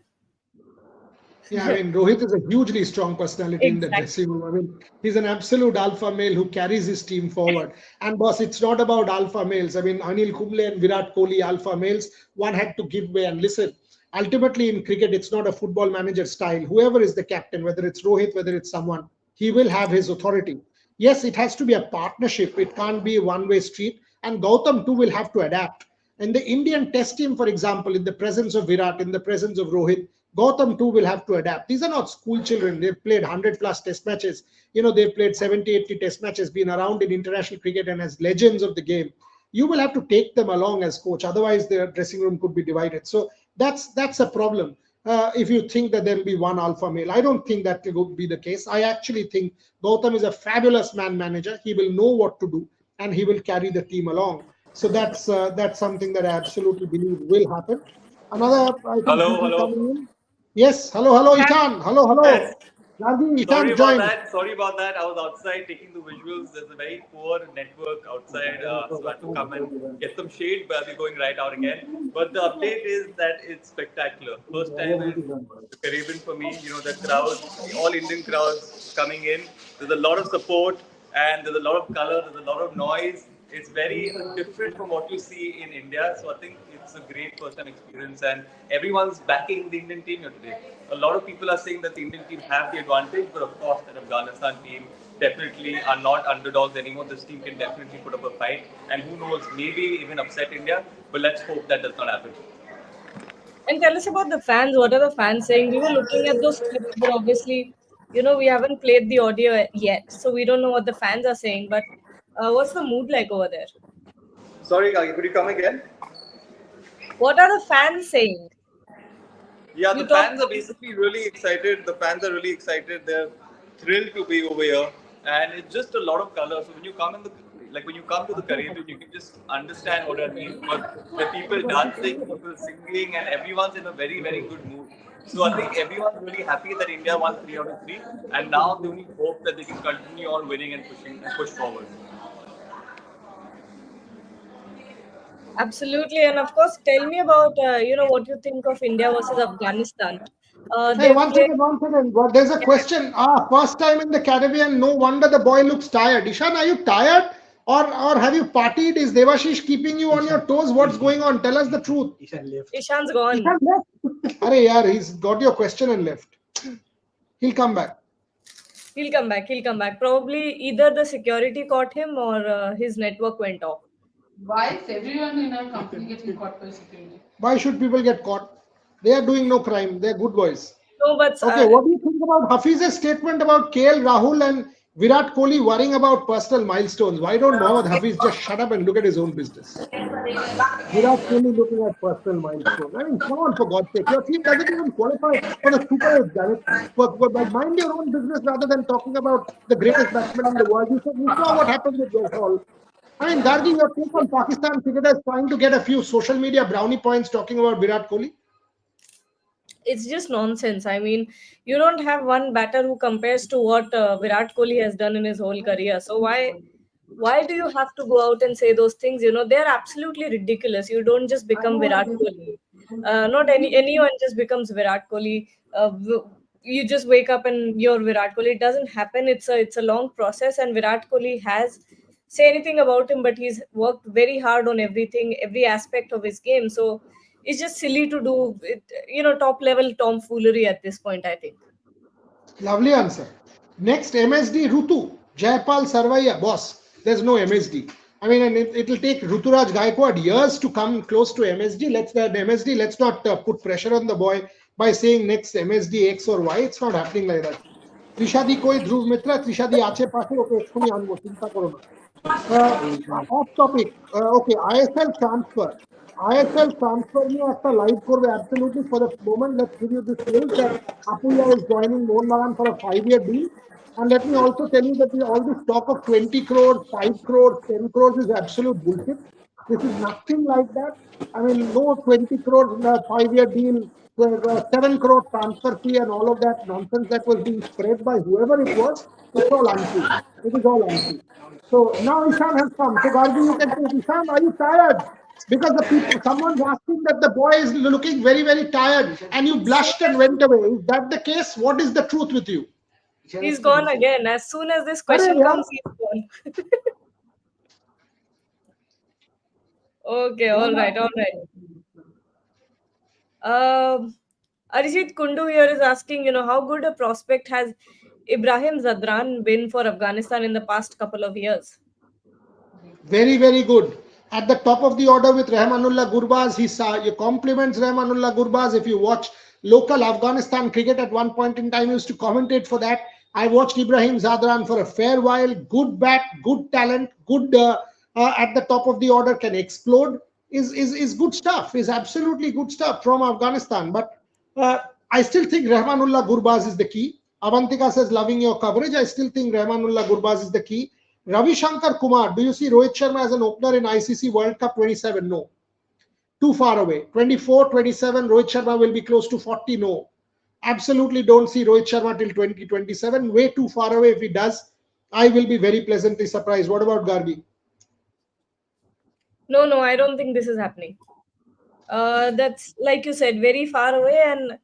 Yeah, I mean, Rohit is a hugely strong personality in the Exactly. dressing room. I mean, he's an absolute alpha male who carries his team forward. And boss, it's not about alpha males. I mean, Anil Kumble and Virat Kohli, alpha males, one had to give way and listen. Ultimately, in cricket, it's not a football manager style. Whoever is the captain, whether it's Rohit, whether it's someone, he will have his authority. Yes, it has to be a partnership. It can't be a one-way street. And Gautam too will have to adapt. In the Indian test team, for example, in the presence of Virat, in the presence of Rohit, Gautam too will have to adapt. These are not school children. They've played 100 plus test matches. They've played 70, 80 test matches, been around in international cricket and as legends of the game. You will have to take them along as coach. Otherwise, their dressing room could be divided. So that's a problem. If you think that there will be one alpha male, I don't think that will be the case. I actually think Gautam is a fabulous man manager. He will know what to do and he will carry the team along. So that's something that I absolutely believe will happen. Another, I think, Hello, people hello. coming in. Yes, hello, Ethan. Hello. Yes. Gargi, Sorry Ethan about joined. that. Sorry about that. I was outside taking the visuals. There's a very poor network outside, so I had to come and get some shade. But I'll be going right out again. But the update is that it's spectacular. First time in the Caribbean for me. The crowd, the all Indian crowds coming in. There's a lot of support and there's a lot of color. There's a lot of noise. It's very different from what you see in India. So I think it's a great first-time experience, and everyone's backing the Indian team here today. A lot of people are saying that the Indian team have the advantage, but of course, the Afghanistan team definitely are not underdogs anymore. This team can definitely put up a fight, and who knows, maybe even upset India. But let's hope that does not happen. And tell us about the fans. What are the fans saying? We were looking at those clips, but obviously, we haven't played the audio yet, so we don't know what the fans are saying. But what's the mood like over there? Sorry, Kagi, could you come again? What are the fans saying? Yeah, You the talk. fans are basically really excited. The fans are really excited. They're thrilled to be over here, and it's just a lot of color. So when you come in the when you come to the Caribbean, you can just understand what that means. Because there are people dancing, people singing, and everyone's in a very very good mood. So I think everyone's really happy that India won 3 out of 3, and now they only hope that they can continue on winning and pushing and push forward. Absolutely, and of course, tell me about what you think of India versus Afghanistan. Hey, They've one played. second, one second. There's a question. First time in the Caribbean. No wonder the boy looks tired. Ishan, are you tired, or have you partied? Is Devashish keeping you on your toes? What's going on? Tell us the truth. Ishan's gone. Ishan left. Arey yaar, he's got your question and left. He'll come back. He'll come back. He'll come back. Probably either the security caught him or his network went off. Why is everyone in our company getting caught by security? Why should people get caught? They are doing no crime. They're good boys. No, but Okay, what do you think about Hafiz's statement about KL Rahul and Virat Kohli worrying about personal milestones? Why don't Mohammad Hafiz just shut up and look at his own business? Virat Kohli looking at personal milestones. I mean, come on, for God's sake. Your team doesn't even qualify for the Super 8, damn it. But mind your own business rather than talking about the greatest batsman in the world. You saw what happened with Jaiswal. I mean, Gargi, your take on Pakistan cricketers trying to get a few social media brownie points talking about Virat Kohli? it's just nonsense. I mean, you don't have one batter who compares to what Virat Kohli has done in his whole career. So why do you have to go out and say those things? They're absolutely ridiculous. You don't just become Virat Kohli. Not anyone just becomes Virat Kohli. You just wake up and you're Virat Kohli. It doesn't happen. It's a long process, and Virat Kohli has say anything about him, but he's worked very hard on everything, every aspect of his game. So it's just silly to do it, top level tomfoolery at this point, I think. Lovely answer. Next, MSD Rutu. Jayapal Sarvaiya, boss. There's no MSD. I mean, and it'll take Ruturaj Gaikwad years to come close to MSD. Let's not put pressure on the boy by saying next MSD X or Y. It's not happening like that. Trishadi koi Dhruv Mitra, Trishadi ache paase, okay, ekhoni anbo, chinta karo na. Off topic. Okay, ISL transfer. ISL transfer নিয়ে একটা live করবে absolutely for the moment. Let's give you this news that Apuya is joining Mohun Bagan for a 5-year deal. And let me also tell you that all this talk of 20 crores, 5 crores, 10 crores is absolute bullshit. This is nothing like that. I mean, no 20 crores in a 5-year deal, 7 crore transfer fee and all of that nonsense that was being spread by whoever it was. It's all untrue. It is all untrue. So now Ishan has come. So Gargi, you can say, Ishan, are you tired? Because someone's asking that the boy is looking very, very tired and you blushed and went away. Is that the case? What is the truth with you? He's gone again. As soon as this question comes, he's gone. Okay, all right, all right. Arijit Kundu here is asking, how good a prospect has Ibrahim Zadran been for Afghanistan in the past couple of years? Very, very good. At the top of the order with Rahmanullah Gurbaz, he compliments Rahmanullah Gurbaz. If you watch local Afghanistan cricket at one point in time, he used to commentate for that. I watched Ibrahim Zadran for a fair while. Good bat, good talent, good at the top of the order, can explode. Is good stuff. Is absolutely good stuff from Afghanistan. But I still think Rahmanullah Gurbaz is the key. Avantika says, loving your coverage. I still think Rahmanullah Gurbaz is the key. Ravi Shankar Kumar, do you see Rohit Sharma as an opener in ICC World Cup 27? No. Too far away. 24, 27, Rohit Sharma will be close to 40. No. Absolutely don't see Rohit Sharma till 2027. Way too far away. If he does, I will be very pleasantly surprised. What about Gargi? No, I don't think this is happening. That's, like you said, very far away. And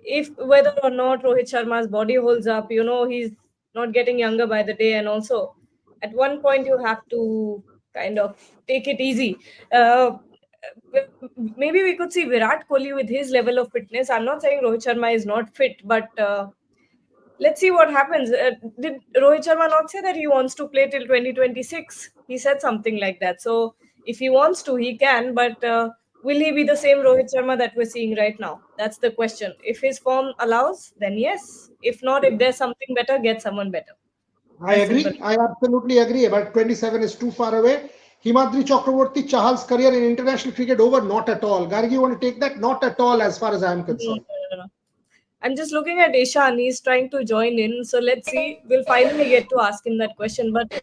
if whether or not Rohit Sharma's body holds up, he's not getting younger by the day. And also, at one point, you have to kind of take it easy. Maybe we could see Virat Kohli with his level of fitness. I'm not saying Rohit Sharma is not fit, but let's see what happens. Did Rohit Sharma not say that he wants to play till 2026? He said something like that. So if he wants to, he can. But will he be the same Rohit Sharma that we're seeing right now? That's the question. If his form allows, then yes. If not, if there's something better, get someone better. I agree. I absolutely agree. But 27 is too far away. Himadri Chakraborty Chahal's career in international cricket over? Not at all. Gargi, you want to take that? Not at all, as far as I am No, concerned. no, no. I'm just looking at Ishan. He's trying to join in. So let's see. We'll finally get to ask him that question. But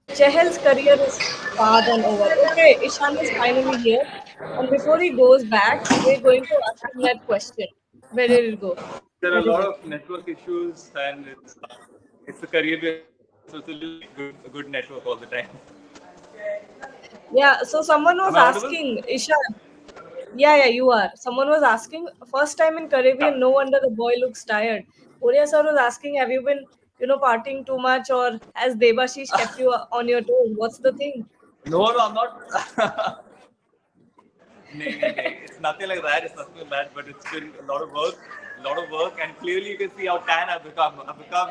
Chehel's career is far than over. Okay, Ishan is finally here. And before he goes back, we're going to ask him that question. Where did it go? There are Where a is lot it? of network issues, and it's a career where so it's a little a good network all the time. Yeah, so someone was Am I audible? asking, Ishan. Yeah, you are. Someone was asking, first time in Caribbean, no wonder the boy looks tired. Oria sir was asking, have you been, partying too much or has Debashish kept you on your toes? What's the thing? No, no, I'm not. Nay, nay, nay. It's nothing like that. It's nothing like that. But it's been a lot of work, and clearly you can see how tan I've become. I've become,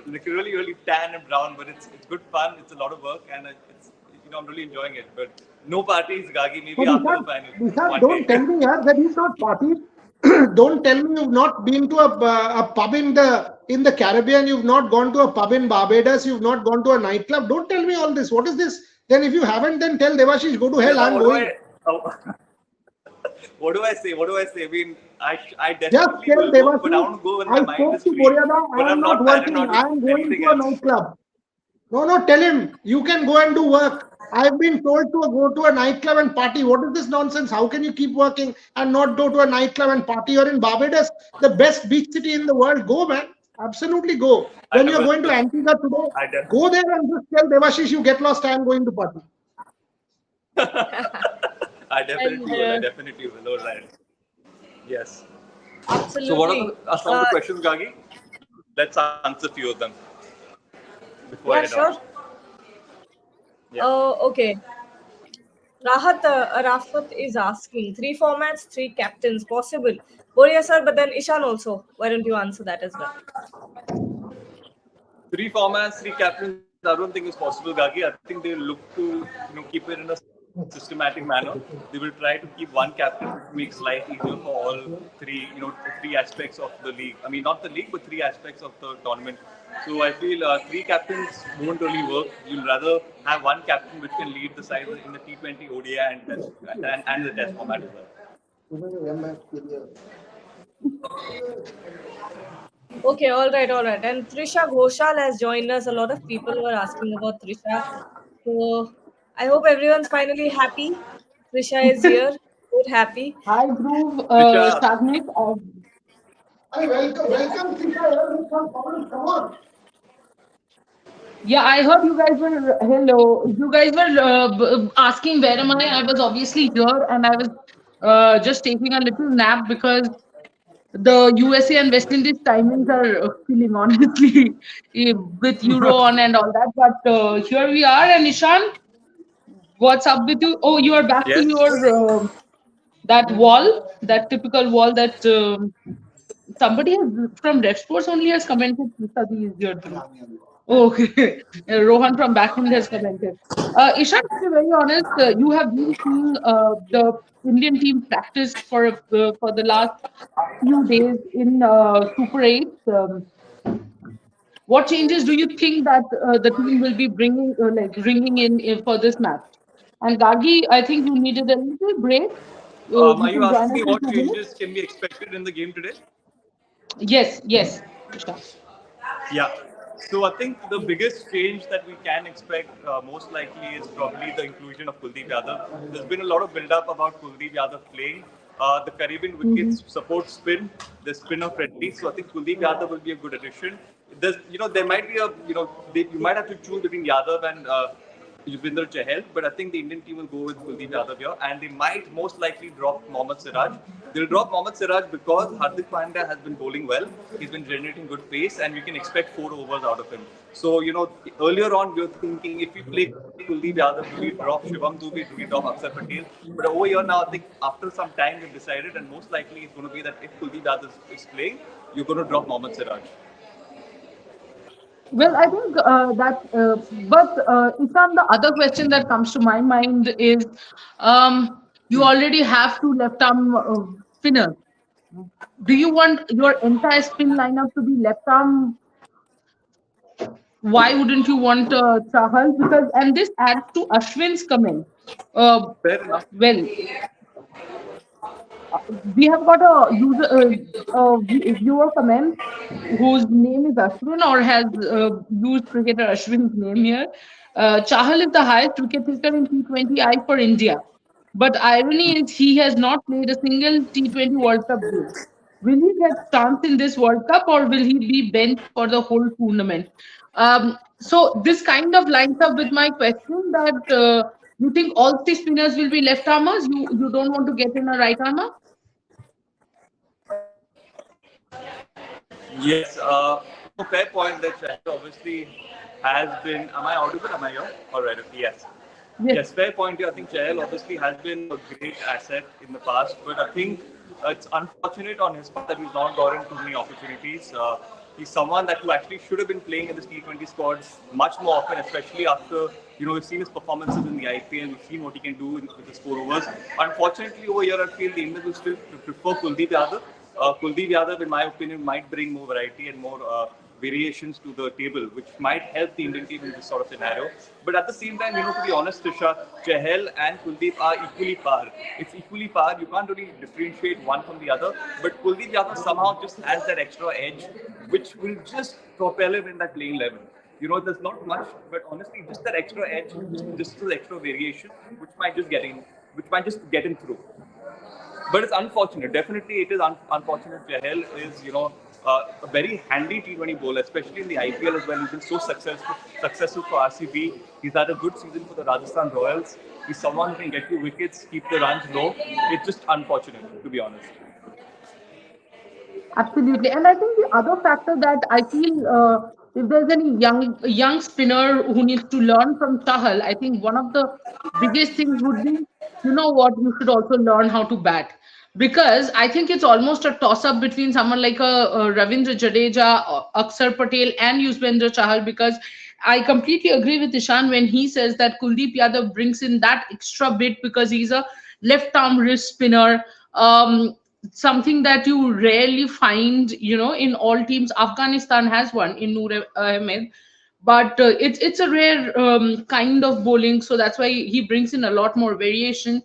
like really, really tan and brown. But it's good fun. It's a lot of work, and it's I'm really enjoying it. But no parties, Gagi. Maybe But after the final, Nishan, one don't day. tell me that he's not partied. Don't tell me you've not been to a pub in the Caribbean. You've not gone to a pub in Barbados. You've not gone to a nightclub. Don't tell me all this. What is this? Then if you haven't, then tell Devashish, go to hell. Now, I'm going. what do I say? What do I say? I mean, I Just definitely tell will go, but I Devashish, want to go when I my mind spoke is to free. Boryada. But I am I'm not not planning working. on I doing am going anything to a else. nightclub. No, tell him. You can go and do work. I've been told to go to a nightclub and party. What is this nonsense? How can you keep working and not go to a nightclub and party? You're in Barbados, the best beach city in the world. Go, man. Absolutely go. I When you're will. going to Antigua today, I definitely. go there and just tell Devashish you get lost. I am going to party. I And definitely will. I definitely will. All right. Yes. So, what absolutely. are some of the questions, Gagi? Let's answer a few of them before I head Yeah, out. sure. Yeah. Okay. Rahat Rafat is asking, three formats, three captains, possible. Boria sir, but then Ishan also. Why don't you answer that as well? Three formats, three captains. I don't think is possible, Gagi. I think they look to keep it in a systematic manner. They will try to keep one captain, which makes life easier for all three three aspects of the league. I mean, not the league, but three aspects of the tournament. So I feel three captains won't really work. You'll rather have one captain which can lead the side in the T20, ODI, and test and the test format as well. Okay, all right. And Trisha Ghoshal has joined us. A lot of people were asking about Trisha. So I hope everyone's finally happy. Trisha is here. Good, happy. Hi, Dhruv, Trisha, Sagnik. Hey, welcome, Sita. Come on. Yeah, I heard you guys were hello. You guys were asking where am I? I was obviously here, and I was just taking a little nap because the USA and West Indies timings are killing, honestly, with Euro on and all that. But here we are, and Ishan, what's up with you? Oh, you are back to yes. your that wall, that typical wall that somebody has, from Red Sports only has commented. Sadi is your through. Okay, Rohan from Backhand has commented. Ishan, to be very honest, you have been seeing the Indian team practice for the last few days in Super 8. What changes do you think that the team will be bringing in for this match? And Gagi, I think you needed a little break. Are You you can join asking us me in what 2 minutes. changes can be expected in the game today? Yes, Ishan. Yeah. So I think the biggest change that we can expect most likely is probably the inclusion of Kuldeep Yadav. There's been a lot of build-up about Kuldeep Yadav playing. The Caribbean Mhm. wickets support spin. The spinner friendly. So I think Kuldeep Yadav will be a good addition. There's, there might be a, you might have to choose between Yadav and Yuzvendra Chahal, but I think the Indian team will go with Kuldeep Yadav here, and they might most likely drop Mohammad Siraj. They'll drop Mohammad Siraj because Hardik Pandya has been bowling well. He's been generating good pace, and we can expect 4 overs out of him. So, earlier on we were thinking if we play Kuldeep Yadav, do we drop Shivam Dubey, do we drop Akshar Patel? But over here now, I think after some time we've decided, and most likely it's going to be that if Kuldeep Yadav is playing, you're going to drop Mohammad Siraj. Well, I think but Ishan, the other question that comes to my mind is you already have two left arm spinners. Do you want your entire spin lineup to be left arm why wouldn't you want Chahal? Because and this adds to Ashwin's comment. Uh, Fair enough. well, we have got viewer comment whose name is Ashwin or has used cricketer Ashwin's name here. Chahal is the highest wicket taker in T20I for India. But irony is he has not played a single T20 World Cup game. Will he get chance in this World Cup or will he be benched for the whole tournament? So this kind of lines up with my question that you think all three spinners will be left armers? You don't want to get in a right armer? Yes, no, fair point that Chahal obviously has been. Am I audible? Am I here? All right. Okay, yes. Yes. Yes, fair point here. I think Chahal obviously has been a great asset in the past, but I think it's unfortunate on his part that he's not gotten too many opportunities. He's someone that who actually should have been playing in this T20 squads much more often, especially after we've seen his performances in the IPL, we've seen what he can do with his 4 overs. Unfortunately, over here, I feel the Indians will still prefer Kuldeep Yadav. Kuldeep Yadav, in my opinion, might bring more variety and more variations to the table, which might help the Indian team in this sort of scenario. But at the same time, to be honest, Trisha, Chahal and Kuldeep are equally par. It's equally par. You can't really differentiate one from the other. But Kuldeep Yadav somehow just has that extra edge, which will just propel him in that playing level. There's not much, but honestly, just that extra edge, just the extra variation, which might just get him through. But it's unfortunate. Definitely, it is unfortunate. Chahal is, a very handy T20 bowler, especially in the IPL as well. He's been so successful for RCB. He's had a good season for the Rajasthan Royals. He's someone who can get you wickets, keep the runs low. It's just unfortunate, to be honest. Absolutely, and I think the other factor that I feel, if there's any young spinner who needs to learn from Chahal, I think one of the biggest things would be, you know what, you should also learn how to bat. Because I think it's almost a toss-up between someone like a Ravindra Jadeja, Akshar Patel, and Yuzvendra Chahal. Because I completely agree with Ishan when he says that Kuldeep Yadav brings in that extra bit because he's a left-arm wrist spinner. Something that you rarely find, in all teams. Afghanistan has one in Noor Ahmed, but it's a rare kind of bowling, so that's why he brings in a lot more variation.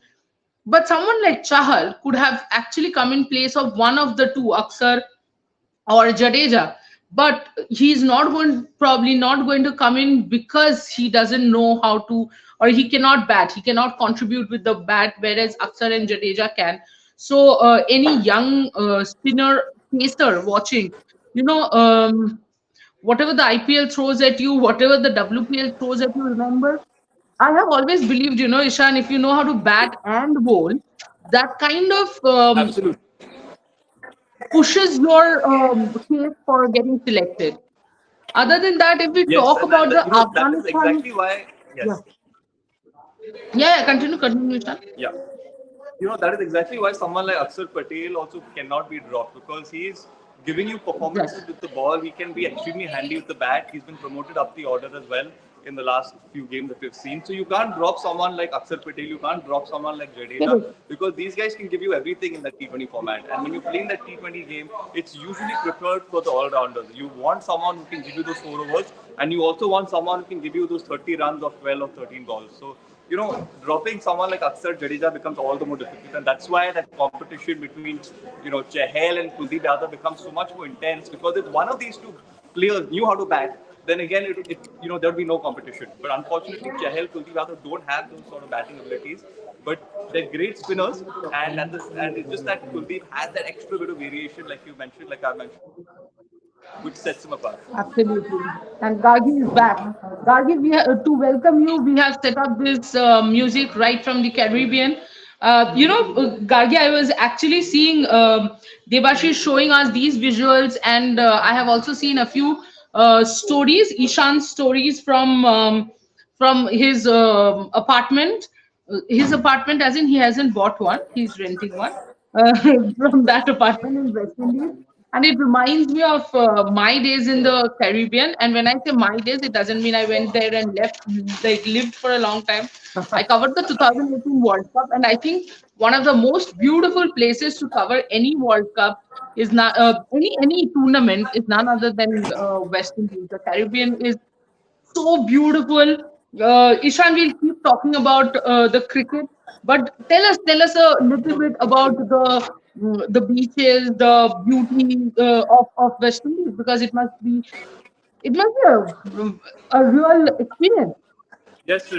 But someone like Chahal could have actually come in place of one of the two, Aksar or Jadeja. But he's not going, probably not going to come in because he doesn't know how to, or he cannot bat. He cannot contribute with the bat, whereas Aksar and Jadeja can. So any young spinner pacer watching, you know, whatever the IPL throws at you, whatever the WPL throws at you, remember, I have always believed, Ishan, if you know how to bat and bowl, that kind of Absolutely. pushes your case for getting selected. Other than that, if we Yes, talk about the that is Afghanistan, exactly why. yeah, Yes. yeah, continue, Ishan. Yeah. That is exactly why someone like Akshar Patel also cannot be dropped because he's giving you performances Yes. with the ball. He can be extremely handy with the bat. He's been promoted up the order as well in the last few games that we've seen. So you can't drop someone like Akshar Patel. You can't drop someone like Jadeja Correct. because these guys can give you everything in that T20 format. And when you play in that T20 game, it's usually prepared for the all-rounders. You want someone who can give you those 4 overs, and you also want someone who can give you those 30 runs of 12 or 13 balls. So dropping someone like Akshar Jadeja becomes all the more difficult, and that's why that competition between, Chahal and Kuldeep Yadav becomes so much more intense. Because if one of these two players knew how to bat, then again, there'd be no competition. But unfortunately, Chahal, Kuldeep Yadav don't have those sort of batting abilities. But they're great spinners, and it's just that Kuldeep has that extra bit of variation, like you mentioned, like I mentioned, which sets him apart. Absolutely. And Gargi is back. Gargi, to welcome you, we have set up this music right from the Caribbean. Gargi, I was actually seeing Debashish showing us these visuals, and I have also seen a few stories, Ishan's stories from his apartment. His apartment, as in he hasn't bought one, he's renting one from that apartment in West Indies. And it reminds me of my days in the Caribbean. And when I say my days, it doesn't mean I went there and left, like lived for a long time. I covered the 2018 World Cup, and I think one of the most beautiful places to cover any World Cup is not any tournament is none other than West Indies. The Caribbean is so beautiful. Ishan, we'll keep talking about the cricket, but tell us a little bit about the beaches, the beauty of West Indies, because it must be a real experience. Yes,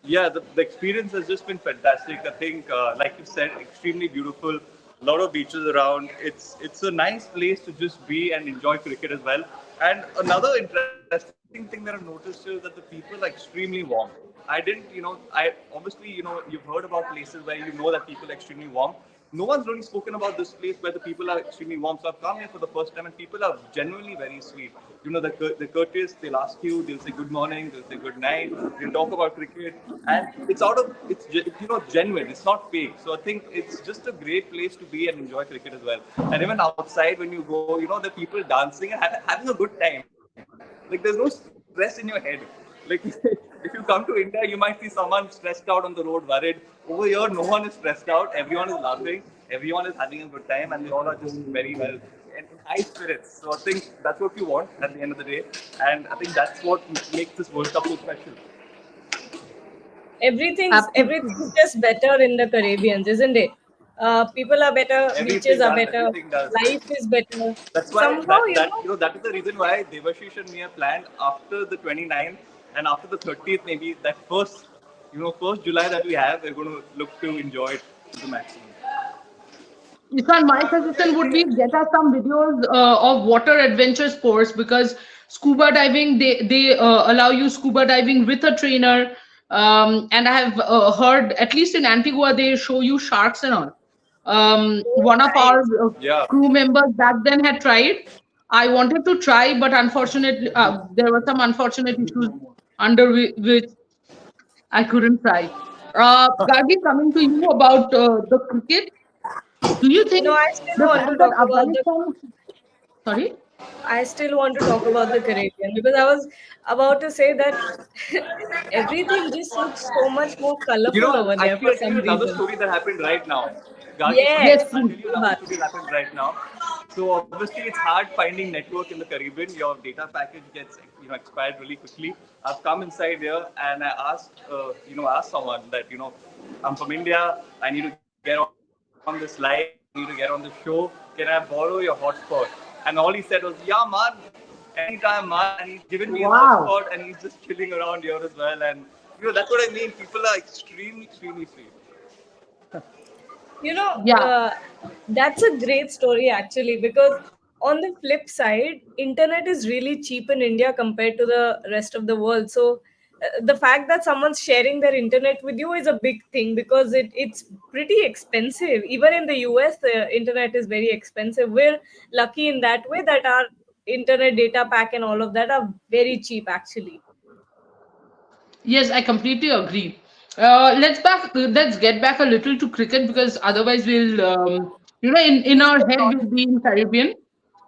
yeah, the experience has just been fantastic. I think, like you said, extremely beautiful. A lot of beaches around. It's a nice place to just be and enjoy cricket as well. And another interesting thing that I've noticed is that the people are extremely warm. I didn't, I obviously, you've heard about places where you know that people are extremely warm. No one's really spoken about this place where the people are extremely warm. So I've come here for the first time, and people are genuinely very sweet. The courteous. They'll ask you. They'll say good morning. They'll say good night. They'll talk about cricket, and it's genuine. It's not fake. So I think it's just a great place to be and enjoy cricket as well. And even outside, when you go, the people dancing and having a good time. Like there's no stress in your head. Like if you come to India, you might see someone stressed out on the road, worried. Over here, no one is stressed out. Everyone is laughing. Everyone is having a good time, and they all are just very well and in high spirits. So I think that's what you want at the end of the day, and I think that's what makes this World Cup so special. Everything's Absolutely. just better in the Caribbean, isn't it? People are better, beaches Everything are does. better, Everything does. life is better. That's why Somehow, that is the reason why Devashish and me are planned after the 29th and after the 30th, maybe that first July that we have, we're going to look to enjoy it to the maximum. Ishan, my suggestion would be get us some videos of water adventure sports, because scuba diving, they allow you scuba diving with a trainer. And I have heard, at least in Antigua, they show you sharks and all. so One of our nice. Yeah. crew members back then had tried. I wanted to try, but unfortunately, there were some unfortunate issues under which I couldn't try. Gargi, coming to you about the cricket, do you think I still the want fact to that talk about the Afghanistan, sorry? I still want to talk about the Caribbean because I was about to say that everything just looks so much more colorful over there for Actually, I'll tell some you another reason. story that happened right now. Gargi, sorry, Yes, Yes, I'll tell please. you another story that happened right now. So obviously, it's hard finding network in the Caribbean. Your data package gets expired really quickly. I've come inside here and I asked someone that I'm from India. I need to get on this live. I need to get on the show. Can I borrow your hotspot? And all he said was, "Yeah, man, anytime, man." And he's given me his hotspot and he's just chilling around here as well. And that's what I mean. People are extremely sweet. you know, Yeah. that's a great story actually because on the flip side, internet is really cheap in India compared to the rest of the world. So the fact that someone's sharing their internet with you is a big thing because it's pretty expensive. Even in the US, the internet is very expensive. We're lucky in that way that our internet data pack and all of that are very cheap actually. Yes, I completely agree. Let's get back a little to cricket, because otherwise we'll, in Lose our the head plot. we'll be in Caribbean.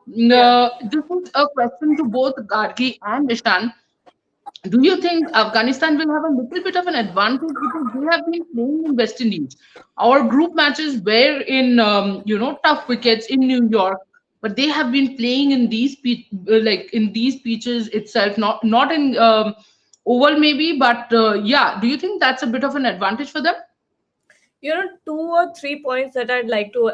Yeah. This is a question to both Gargi and Ishan. Do you think Afghanistan will have a little bit of an advantage because they have been playing in West Indies? Our group matches were in, tough wickets in New York, but they have been playing in like in these pitches itself, not in oval maybe, but yeah. Do you think that's a bit of an advantage for them? Two or three points that I'd like to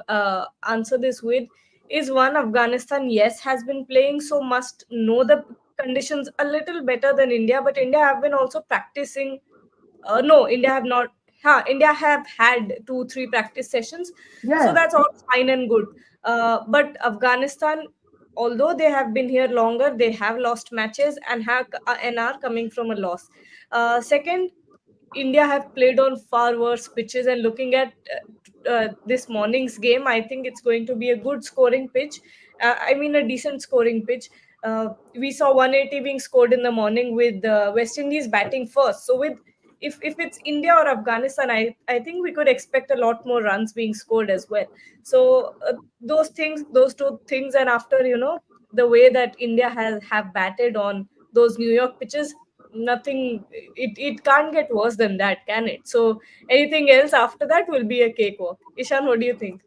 answer this with is one, Afghanistan, yes, has been playing, so must know the conditions a little better than India, but India have been also practicing. No, India have not. India have had 2, 3 practice sessions, so Yes. that's all fine and good. But Afghanistan, although they have been here longer, they have lost matches and are coming from a loss. Second, India have played on far worse pitches, and looking at this morning's game, I think it's going to be a good scoring pitch. I mean, a decent scoring pitch. We saw 180 being scored in the morning with West Indies batting first. So, with if it's India or Afghanistan, I think we could expect a lot more runs being scored as well. So, those two things, and after the way that India has have batted on those New York pitches, nothing, it can't get worse than that, can it? So anything else after that will be a cakewalk. Ishan, what do you think?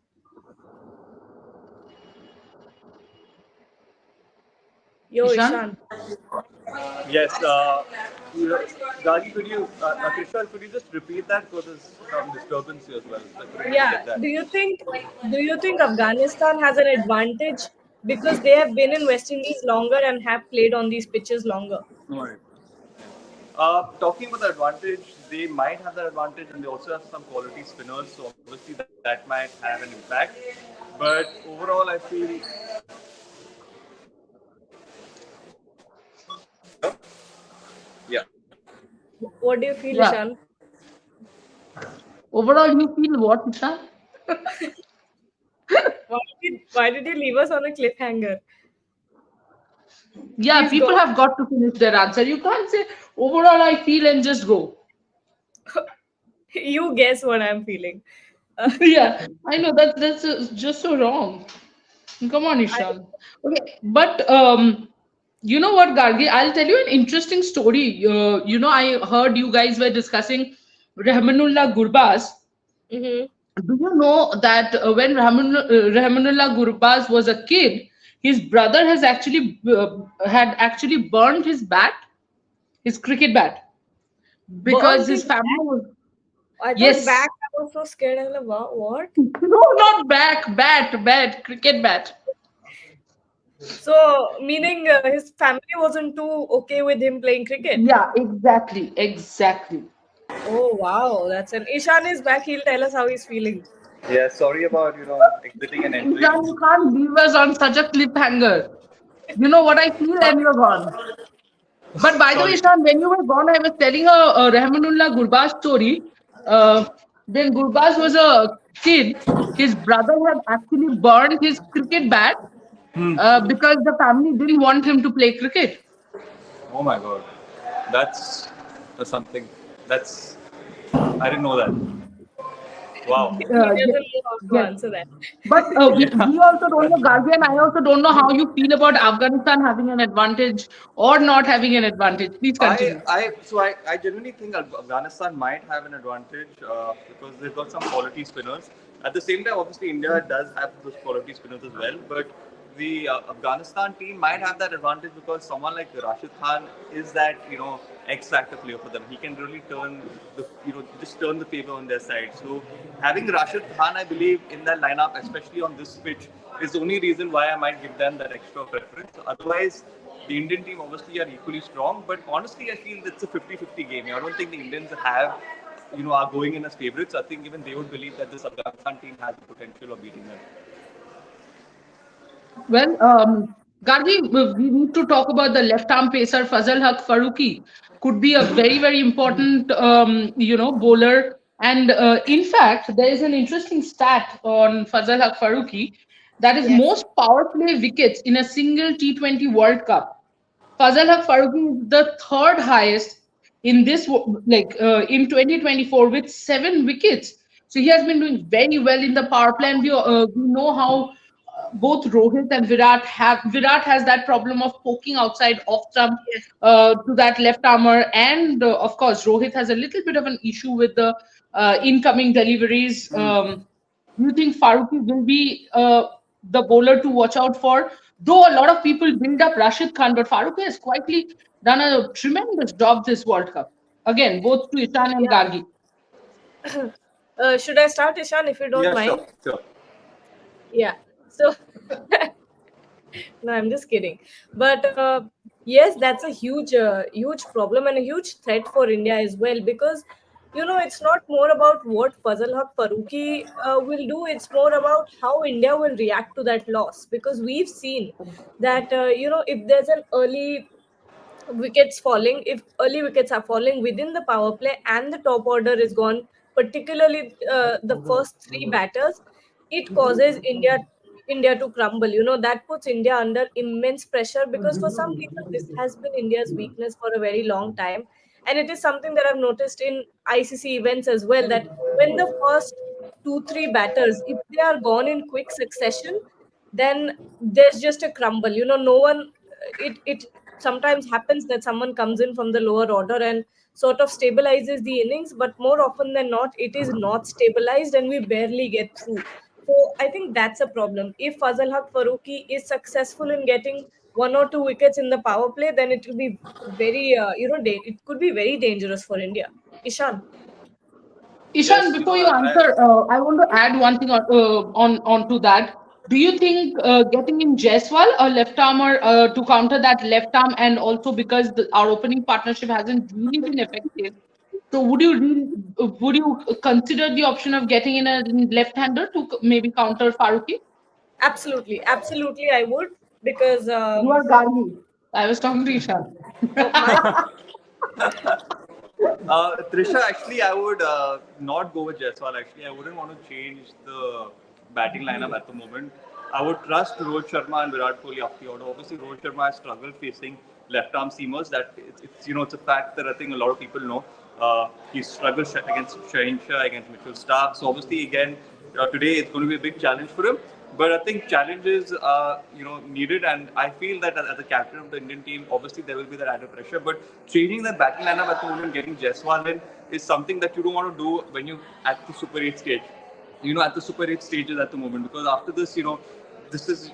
Yo, Ishan? Ishan. Yes, Gagi, Krishna, could you just repeat that? Because there's some disturbance here as well. I couldn't really Yeah. get that. Do you think Afghanistan has an advantage because they have been in West Indies longer and have played on these pitches longer? Right. Talking about the advantage, they might have that advantage, and they also have some quality spinners. So obviously that might have an impact. But overall, I feel. Hello. Yeah. What do you feel, Yeah. Ishan? Overall, you feel what, Ishan? Why did you leave us on a cliffhanger? Yeah, Please go. people have got to finish their answer. You can't say overall I feel and just go. You guess what I'm feeling. Yeah, I know that's just so wrong. Come on, I, Ishan. Okay, but you know what, Gargi? I'll tell you an interesting story. I heard you guys were discussing Rahmanullah Gurbaz. Mhm. Do you know that when Rahmanullah Gurbaz was a kid, his brother had actually burned his bat, his cricket bat, because Burnt his his family back. was. I thought Yes. back. I was so scared. I was like, what? No, not bat, cricket bat. So, meaning his family wasn't too okay with him playing cricket. Yeah, exactly. Oh, wow. That's an Ishan is back. He'll tell us how he's feeling. Yeah. Sorry about exiting and entering. Ishan, you can't leave us on such a cliffhanger. You know what I feel, and you're gone. But by the way, Sorry. Ishan, when you were gone, I was telling a Rahmanullah Gurbaz story. Uh, when Gurbaz was a kid, his brother had actually burned his cricket bat because the family didn't want him to play cricket. Oh my God. That's, that's something. That's. I didn't know that. Wow. He Yes, doesn't know how to yes. answer that. But Yeah. we also don't know, Gazi, and I also don't know how you feel about Afghanistan having an advantage or not having an advantage. Please continue. I genuinely think Afghanistan might have an advantage because they've got some quality spinners. At the same time, obviously India does have those quality spinners as well, but the Afghanistan team might have that advantage because someone like Rashid Khan is that X factor player for them. He can really turn the just turn the favor on their side. So having Rashid Khan, I believe, in that lineup, especially on this pitch, is the only reason why I might give them that extra preference. Otherwise, the Indian team obviously are equally strong, but honestly, I feel it's a 50-50 game. I don't think the Indians are going in as favourites. I think even they would believe that this Afghanistan team has the potential of beating them. Well, Gargi, we need to talk about the left arm pacer Fazal Haq Faruqi. Could be a very, very important, bowler. And in fact, there is an interesting stat on Fazal Haq Faruqi that is Yes. most power play wickets in a single T20 World Cup. Fazal Haq Faruqi is the third highest in in 2024 with 7 wickets. So he has been doing very well in the power play. And we know how both Rohit and Virat has that problem of poking outside off stump Yes. to that left armor, and of course Rohit has a little bit of an issue with the incoming deliveries. Do you think Faruqi will be the bowler to watch out for? Though a lot of people build up Rashid Khan, but Faruqi has quietly done a tremendous job this World Cup. Again, both to Ishan and Yeah. Gargi. Should I start, Ishan, if you don't Yeah, sure, mind? sure. Yeah. So, no, I'm just kidding. But yes, that's a huge problem and a huge threat for India as well because it's not more about what Fazal Haq Faruqi will do. It's more about how India will react to that loss because we've seen that if there's an early wickets falling, if early wickets are falling within the power play and the top order is gone, particularly the first three batters, it causes India to crumble. That puts India under immense pressure because for some people this has been India's weakness for a very long time, and it is something that I've noticed in ICC events as well, that when the first 2 3 batters, if they are gone in quick succession, then there's just a crumble. No one, it sometimes happens that someone comes in from the lower order and sort of stabilizes the innings, but more often than not it is not stabilized and we barely get through. So I think that's a problem. If Fazal Haq Faruqi is successful in getting one or two wickets in the power play, then it will be very, it could be very dangerous for India. Ishan. Ishan, Yes, before you answer, I want to add one thing onto that. Do you think getting in Jaiswal, a left armer, to counter that left arm, and also because our opening partnership hasn't really been effective, so would you consider the option of getting in a left-hander to maybe counter Faruqi? Absolutely, absolutely, I would, because You are Gargi. I was talking to Ishan. oh, my Trisha, actually, I would not go with Jaiswal. Actually, I wouldn't want to change the batting lineup at the moment. I would trust Rohit Sharma and Virat Kohli up the order. Obviously, Rohit Sharma has struggled facing left-arm seamers. That it's a fact that I think a lot of people know. He struggled against Shaheen Shah, against Mitchell Stark. So obviously, again, today it's going to be a big challenge for him. But I think challenges are needed, and I feel that as a captain of the Indian team, obviously there will be that added pressure. But changing the batting lineup at the moment, getting Jaiswal in, is something that you don't want to do when you at the Super 8 stage. At the Super 8 stages at the moment, because after this, this is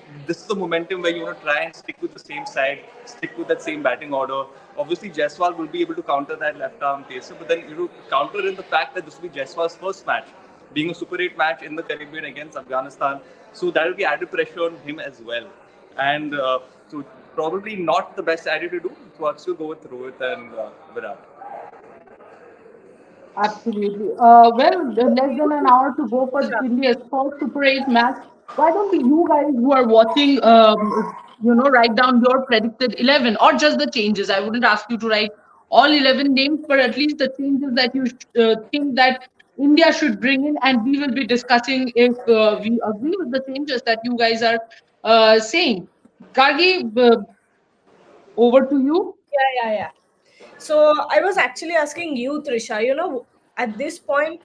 the momentum where you want to try and stick with the same side, stick with that same batting order. Obviously, Jaiswal will be able to counter that left arm pacer, but then counter in the fact that this will be Jaiswal's first match, being a Super 8 match in the Caribbean against Afghanistan. So that will be added pressure on him as well. And so probably not the best idea to do. So I'd still go with Rohit and Virat. Absolutely. Less than an hour to go for India's first Super 8 match. Why don't you guys who are watching, write down your predicted 11 or just the changes? I wouldn't ask you to write all 11 names, but at least the changes that you think that India should bring in, and we will be discussing if we agree with the changes that you guys are saying. Gargi, over to you. yeah. So I was actually asking you, Trisha, at this point,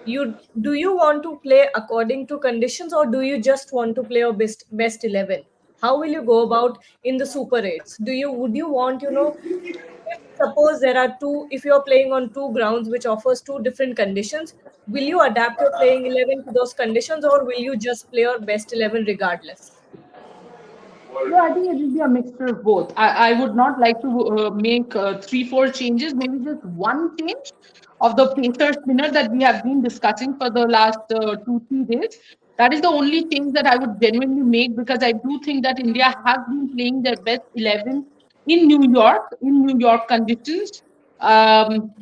do you want to play according to conditions, or do you just want to play your best 11? How will you go about in the Super 8s? Would you want, if suppose there are two, if you're playing on two grounds which offers two different conditions, will you adapt your playing 11 to those conditions, or will you just play your best 11 regardless? No, I think it will be a mixture of both. I would not like to make three, four changes, maybe just one change of the pacer spinner that we have been discussing for the last 2, 3 days. That is the only change that I would genuinely make, because I do think that India has been playing their best 11 in New York conditions. Um,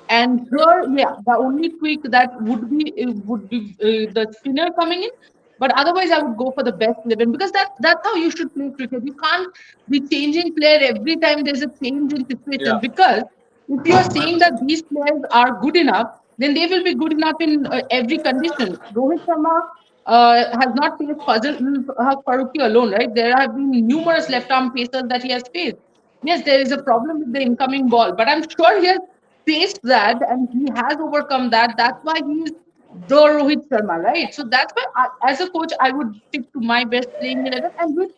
and here, yeah, the only tweak that would be the spinner coming in. But otherwise, I would go for the best 11, because that's how you should play cricket. You can't be changing player every time there's a change in situation. Yeah. Because if you are saying that these players are good enough, then they will be good enough in every condition. Rohit Sharma has not faced Faruqi alone, right? There have been numerous left arm pacers that he has faced. Yes, there is a problem with the incoming ball, but I'm sure he has faced that and he has overcome that. That's why he's the Rohit Sharma, right? So that's why, as a coach, I would stick to my best playing 11, and with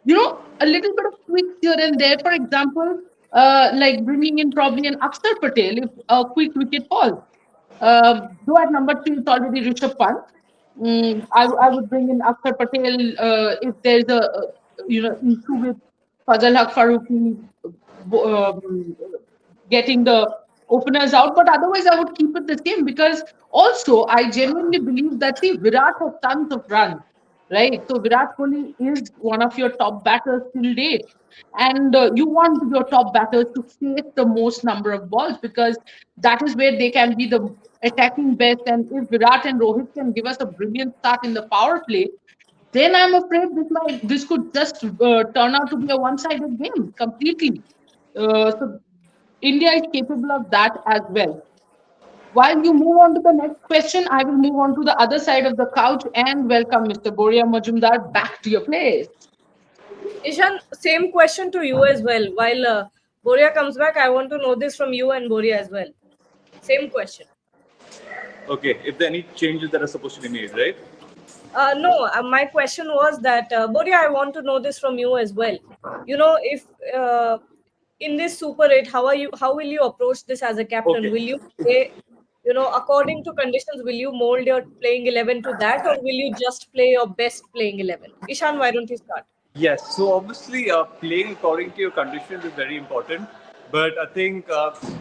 a little bit of tweaks here and there. For example, like bringing in probably an Akshar Patel if a quick wicket falls. Though at number 3 it's already Rishabh Pant. I would bring in Akshar Patel if there's a issue with Fazal Haq Faruqi getting the openers out. But otherwise, I would keep it the same, because also I genuinely believe that, see, Virat has tons of runs, right? So Virat Kohli is one of your top batters till date. And you want your top batters to face the most number of balls, because that is where they can be the attacking best. And if Virat and Rohit can give us a brilliant start in the power play, then I'm afraid this could just turn out to be a one-sided game completely. So India is capable of that as well. While you move on to the next question, I will move on to the other side of the couch and welcome Mr. Boria Majumdar back to your place. Ishan, same question to you as well. While Boria comes back, I want to know this from you and Boria as well. Same question. Okay, if there are any changes that are supposed to be made, right? No, my question was that, Boria, I want to know this from you as well. If in this Super 8, how will you approach this as a captain? Okay. Will you play, according to conditions, will you mold your playing 11 to that, or will you just play your best playing 11? Ishan, why don't you start? Yes, so obviously playing according to your conditions is very important, but I think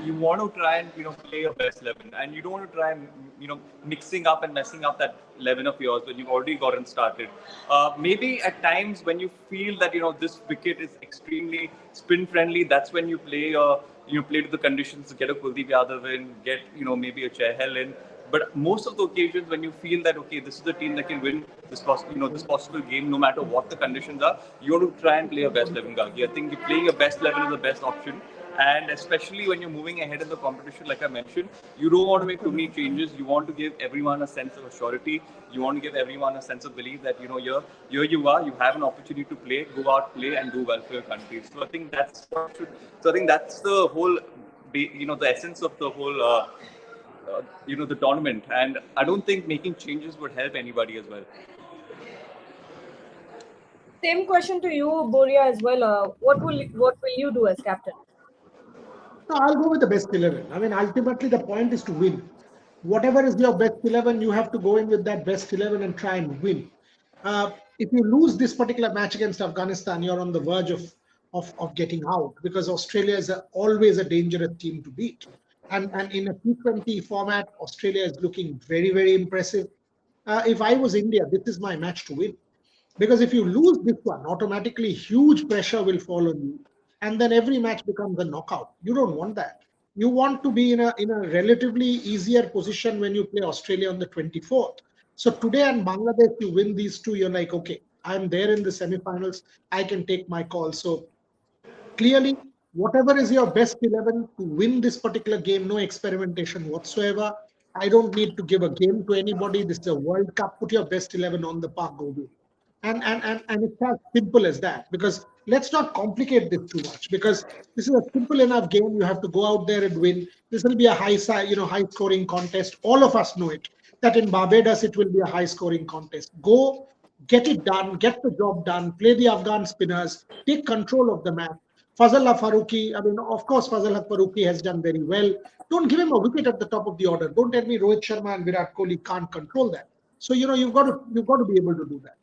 you want to try and play your best 11, and you don't want to try and mixing up and messing up that 11 of yours when you've already gotten started. Maybe at times when you feel that this wicket is extremely spin friendly, that's when you play play to the conditions, get a Kuldeep Yadav in, get maybe a Chahal in. But most of the occasions when you feel that okay, this is the team that can win this possible game, no matter what the conditions are, you want to try and play your best 11, Gagi. I think playing your best 11 is the best option. And especially when you're moving ahead in the competition, like I mentioned, you don't want to make too many changes. You want to give everyone a sense of assurity. You want to give everyone a sense of belief that here you are, you have an opportunity to play, go out, play, and do well for your country. So I think that's what should. So I think that's the whole, the essence of the whole. The tournament, and I don't think making changes would help anybody as well. Same question to you, Boria, as well. What will you do as captain? No, I'll go with the best 11. I mean, ultimately, the point is to win. Whatever is your best 11, you have to go in with that best 11 and try and win. If you lose this particular match against Afghanistan, you're on the verge of getting out because Australia is always a dangerous team to beat. And in a T20 format, Australia is looking very, very impressive. If I was India, this is my match to win. Because if you lose this one, automatically huge pressure will fall on you. And then every match becomes a knockout. You don't want that. You want to be in a relatively easier position when you play Australia on the 24th. So today and Bangladesh, you win these two, you're like, okay, I'm there in the semifinals. I can take my call. So clearly, whatever is your best 11 to win this particular game, no experimentation whatsoever. I don't need to give a game to anybody. This is a World Cup. Put your best 11 on the park, go win. And it's as simple as that. Because let's not complicate this too much. Because this is a simple enough game. You have to go out there and win. This will be a high scoring contest. All of us know it. That in Barbados it will be a high scoring contest. Go get it done, get the job done, play the Afghan spinners, take control of the match. Fazallah Farooqi, I mean, of course, Fazallah Farooqi has done very well. Don't give him a wicket at the top of the order. Don't tell me Rohit Sharma and Virat Kohli can't control that. So you've got to be able to do that.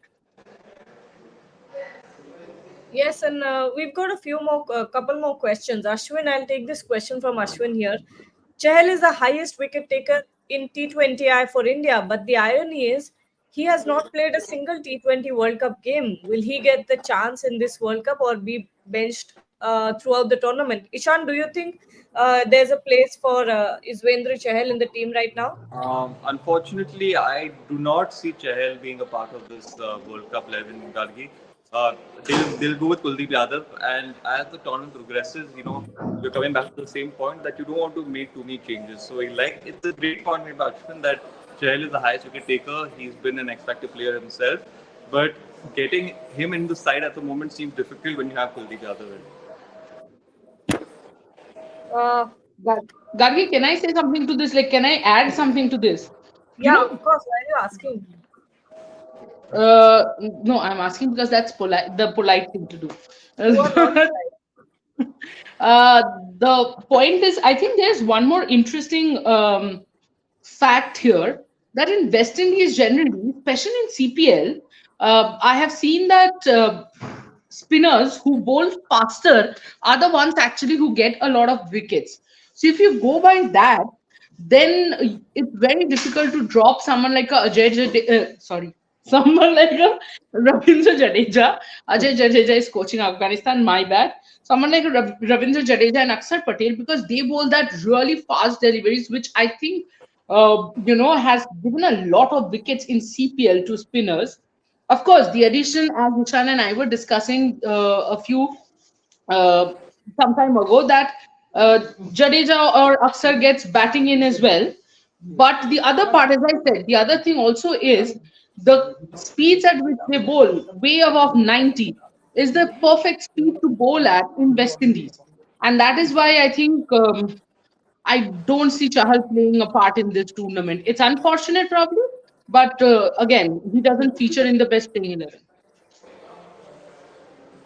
Yes, and we've got couple more questions. Ashwin, I'll take this question from Ashwin here. Chahal is the highest wicket taker in T20I for India, but the irony is he has not played a single T20 World Cup game. Will he get the chance in this World Cup or be benched throughout the tournament? Ishan, do you think there's a place for Yuzvendra Chahal in the team right now? Unfortunately, I do not see Chahal being a part of this World Cup 11 in Gargi. They'll go with Kuldeep Yadav, and as the tournament progresses, you're coming back to the same point that you don't want to make too many changes. So, it's a great point made by Ashwin that Chahal is the highest wicket taker. He's been an X-Factor player himself, but getting him in the side at the moment seems difficult when you have Kuldeep Yadav in. Uh, Gargi, can I say something to this? Like, can I add something to this? yeah, of course. Why are you asking? No, I'm asking because that's polite, the polite thing to do. You are not right. The point is, I think there's one more interesting fact here that in West Indies generally, especially in CPL, I have seen that spinners who bowl faster are the ones actually who get a lot of wickets. So if you go by that, then it's very difficult to drop someone like a someone like a Ravindra Jadeja. Ajay Jadeja is coaching Afghanistan, my bad. Someone like a Ravindra Jadeja and Akshar Patel, because they bowl that really fast deliveries, which I think has given a lot of wickets in CPL to spinners. Of course, the addition, as Nishan and I were discussing a few uh, some time ago, that Jadeja or Aksar gets batting in as well. But the other part, as I said, the other thing also is the speeds at which they bowl, way above 90, is the perfect speed to bowl at in West Indies. And that is why I think I don't see Chahal playing a part in this tournament. It's unfortunate, probably, but again, he doesn't feature in the best playing 11.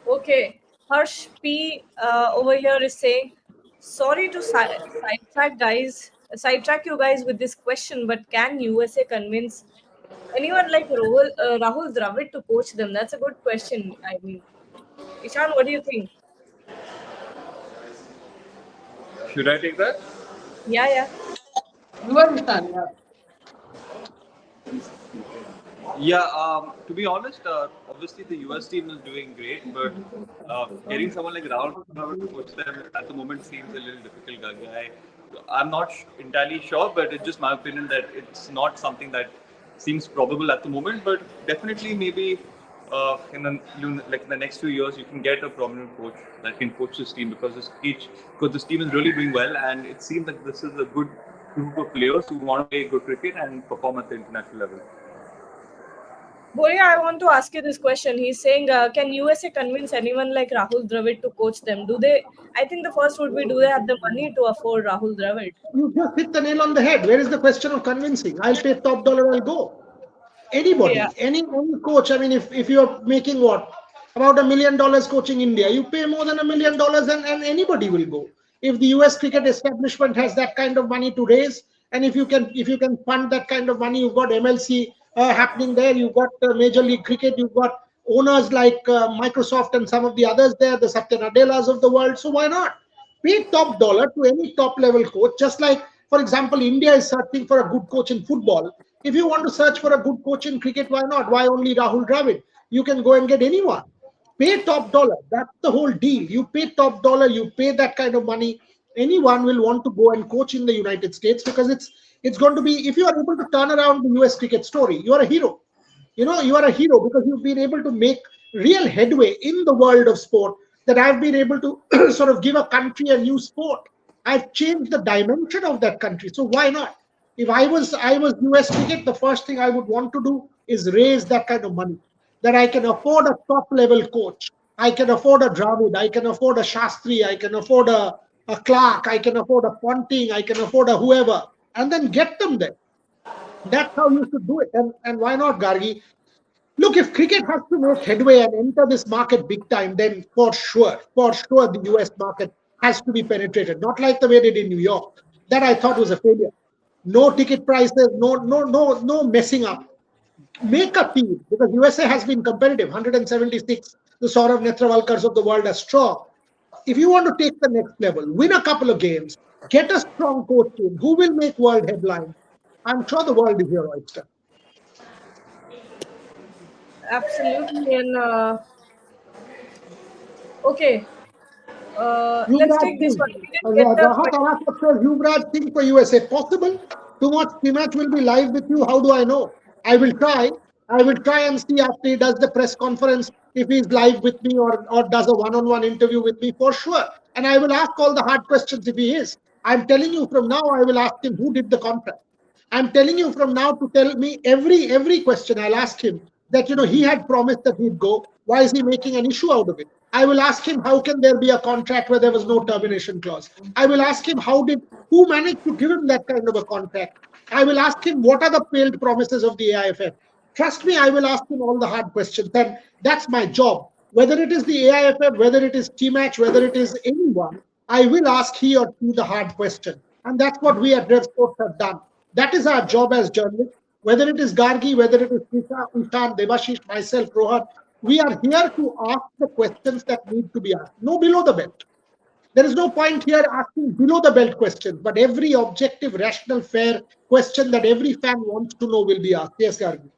Okay, Harsh P over here is saying, sorry to sidetrack you guys with this question, but can USA convince Anyone like Rahul Dravid to coach them? That's a good question. I mean, Ishan, what do you think? Should I take that? Yeah, yeah. You understand? Yeah. Yeah, to be honest, obviously the US team is doing great, but getting someone like Rahul Dravid to coach them at the moment seems a little difficult. Gagi. I'm not entirely sure, but it's just my opinion that it's not something that seems probable at the moment. But definitely, maybe like in the next few years, you can get a prominent coach that can coach this team because this team is really doing well, and it seems that this is a good group of players who want to play good cricket and perform at the international level. Boria, I want to ask you this question. He's saying, can USA convince anyone like Rahul Dravid to coach them? Do they? I think the first would be, do they have the money to afford Rahul Dravid? You just hit the nail on the head. Where is the question of convincing? I'll pay top dollar, I'll go. Yeah. Anybody, any coach. I mean, if you're making what? About $1 million coaching India, you pay more than $1 million and anybody will go. If the US cricket establishment has that kind of money to raise, and if you can fund that kind of money, you've got MLC happening there, you've got Major League Cricket, you've got owners like Microsoft and some of the others there, the Satya Nadellas of the world. So why not? Pay top dollar to any top level coach. Just like, for example, India is searching for a good coach in football. If you want to search for a good coach in cricket, why not? Why only Rahul Dravid? You can go and get anyone. Pay top dollar. That's the whole deal. You pay top dollar, you pay that kind of money. Anyone will want to go and coach in the United States because it's going to be, if you are able to turn around the US cricket story, you are a hero. You are a hero because you've been able to make real headway in the world of sport, that I've been able to sort of give a country a new sport. I've changed the dimension of that country. So why not? If I was US cricket, the first thing I would want to do is raise that kind of money, that I can afford a top level coach. I can afford a Dravid, I can afford a Shastri, I can afford a Clark, I can afford a Ponting, I can afford a whoever, and then get them there. That's how you should do it. And why not, Gargi? Look, if cricket has to make headway and enter this market big time, then for sure, the US market has to be penetrated. Not like the way they did in New York. That I thought was a failure. No ticket prices, no messing up. Make a team because USA has been competitive, 176. The Saurav Netravalkars of the world are strong. If you want to take the next level, win a couple of games, get a strong coach team who will make world headlines. I'm sure the world is your oyster. Absolutely. And okay, let's Yuvraj take this Singh. one. We didn't get the Rahat question. Aras says Yuvraj Singh for USA. Possible? Too much match will be live with you. How do I know? I will try. I will try and see after he does the press conference if he's live with me or does a one-on-one interview with me for sure. And I will ask all the hard questions if he is. I'm telling you from now, I will ask him who did the contract. I'm telling you from now to tell me every question. I'll ask him that he had promised that he'd go. Why is he making an issue out of it? I will ask him how can there be a contract where there was no termination clause. I will ask him who managed to give him that kind of a contract. I will ask him what are the failed promises of the AIFF. Trust me, I will ask him all the hard questions. And that's my job. Whether it is the AIFF, whether it is T-Match, whether it is anyone, I will ask he or she the hard question. And that's what we at Rev Sports have done. That is our job as journalists. Whether it is Gargi, whether it is Krishna, Ushan, Devashish, myself, Rohan, we are here to ask the questions that need to be asked. No below the belt. There is no point here asking below the belt questions, but every objective, rational, fair question that every fan wants to know will be asked. Yes, Gargi.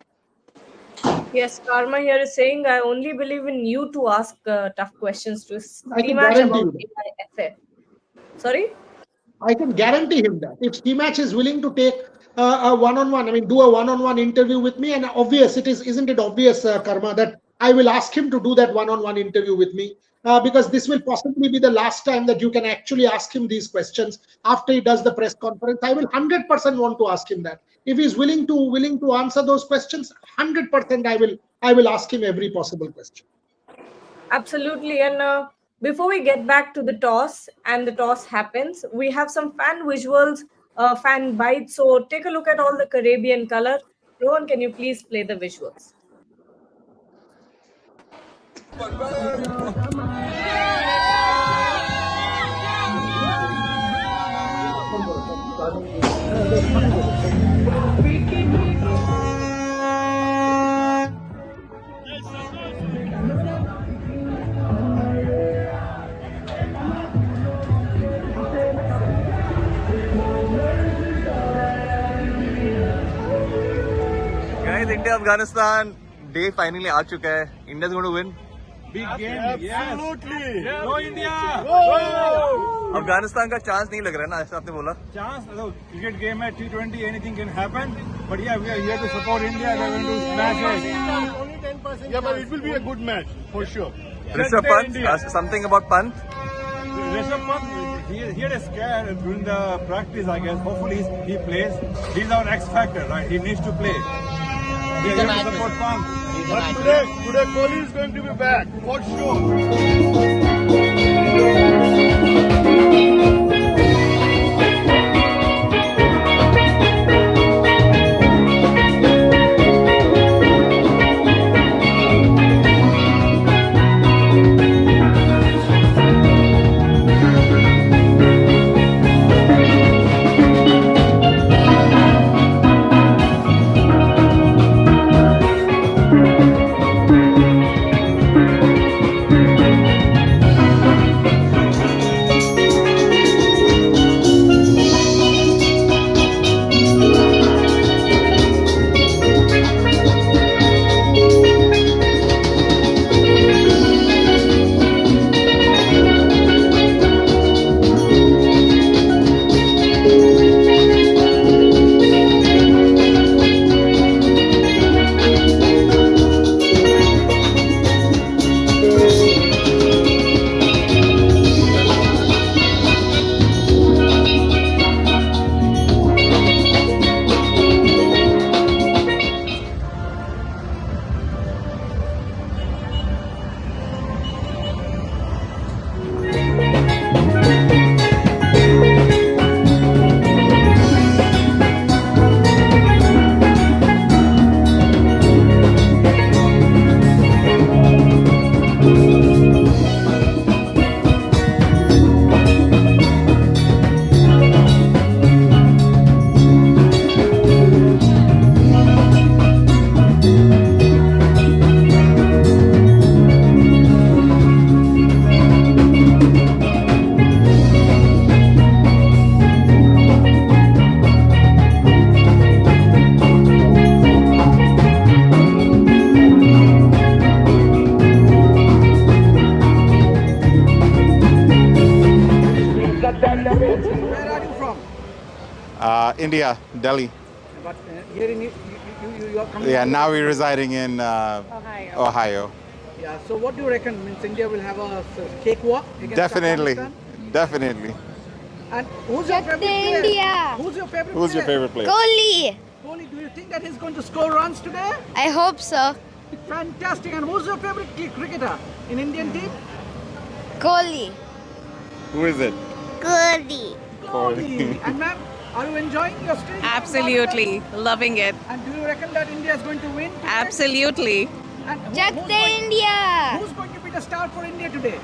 Yes, Karma here is saying, I only believe in you to ask tough questions to I can T-Match guarantee about you that. AIFF. Sorry? I can guarantee him that if T-Match is willing to take a one-on-one, I mean, do a one-on-one interview with me, and obvious it is, isn't it obvious, Karma, that I will ask him to do that one-on-one interview with me because this will possibly be the last time that you can actually ask him these questions after he does the press conference. I will 100% want to ask him that. If he's willing to answer those questions, 100% I will ask him every possible question. Absolutely. And before we get back to the toss and the toss happens, we have some fan visuals, fan bites. So take a look at all the Caribbean color. Rohan, can you please play the visuals? Guys, India Afghanistan day finally आ चुका है. India's going to win. Big game. Absolutely. Go India. Afghanistan का chance नहीं लग रहा है ना, ऐसा आपने बोला. Chance. Cricket game है T20. Anything can happen. But yeah, we are here to support India. We are going to smash it. Only 10%. Yeah, but it will be a good match for sure. Rishabh Pant, something about Pant. Rishabh Pant, he had a scare during the practice, I guess. Hopefully he plays. He's our X factor, right? He needs to play. He's here to support Pant. But today Kohli is going to be back for sure. India, Delhi. But here in you are coming. Yeah, now we're residing in Ohio. Yeah. So what do you reckon? Means India will have a cakewalk against Definitely, Afghanistan? definitely. And who's your favorite player? India. Who's your favorite? Who's your player? favorite player? Kohli. Kohli. Do you think that he's going to score runs today? I hope so. Fantastic. And who's your favorite cricketer in Indian team? Kohli. Who is it? Kohli. Kohli. And ma'am, are you enjoying your stay? in Absolutely, Afghanistan? loving it. And do you reckon that India is going to win today? Absolutely. And Jagte India. who's going to be the star for India today?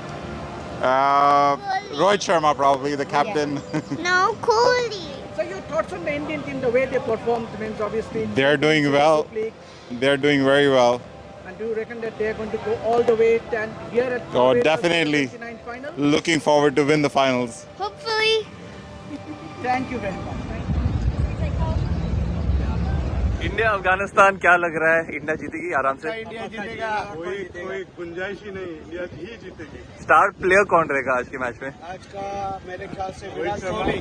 Rohit Sharma, probably the captain. No, Kohli. So your thoughts on the Indian team, the way they performed, means obviously They're doing well. League. They're doing very well. And do you reckon that they're going to go all the way and here at Oh, the definitely. 29 final? Looking forward to win the finals. Hopefully. Thank you very much. India Afghanistan क्या लग रहा है? India जीतेगी आराम से. India जीतेगा. कोई गुंजाइश ही नहीं. इंडिया ही जीतेगी. स्टार प्लेयर कौन रहेगा आज के मैच में? आज का मेरे ख्याल से विराट कोहली.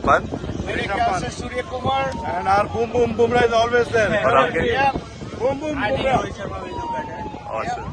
Pant? मेरे ख्याल से Surya Kumar. And our boom boom Bumrah is always there. और आपके? Boom boom Bumrah. Awesome.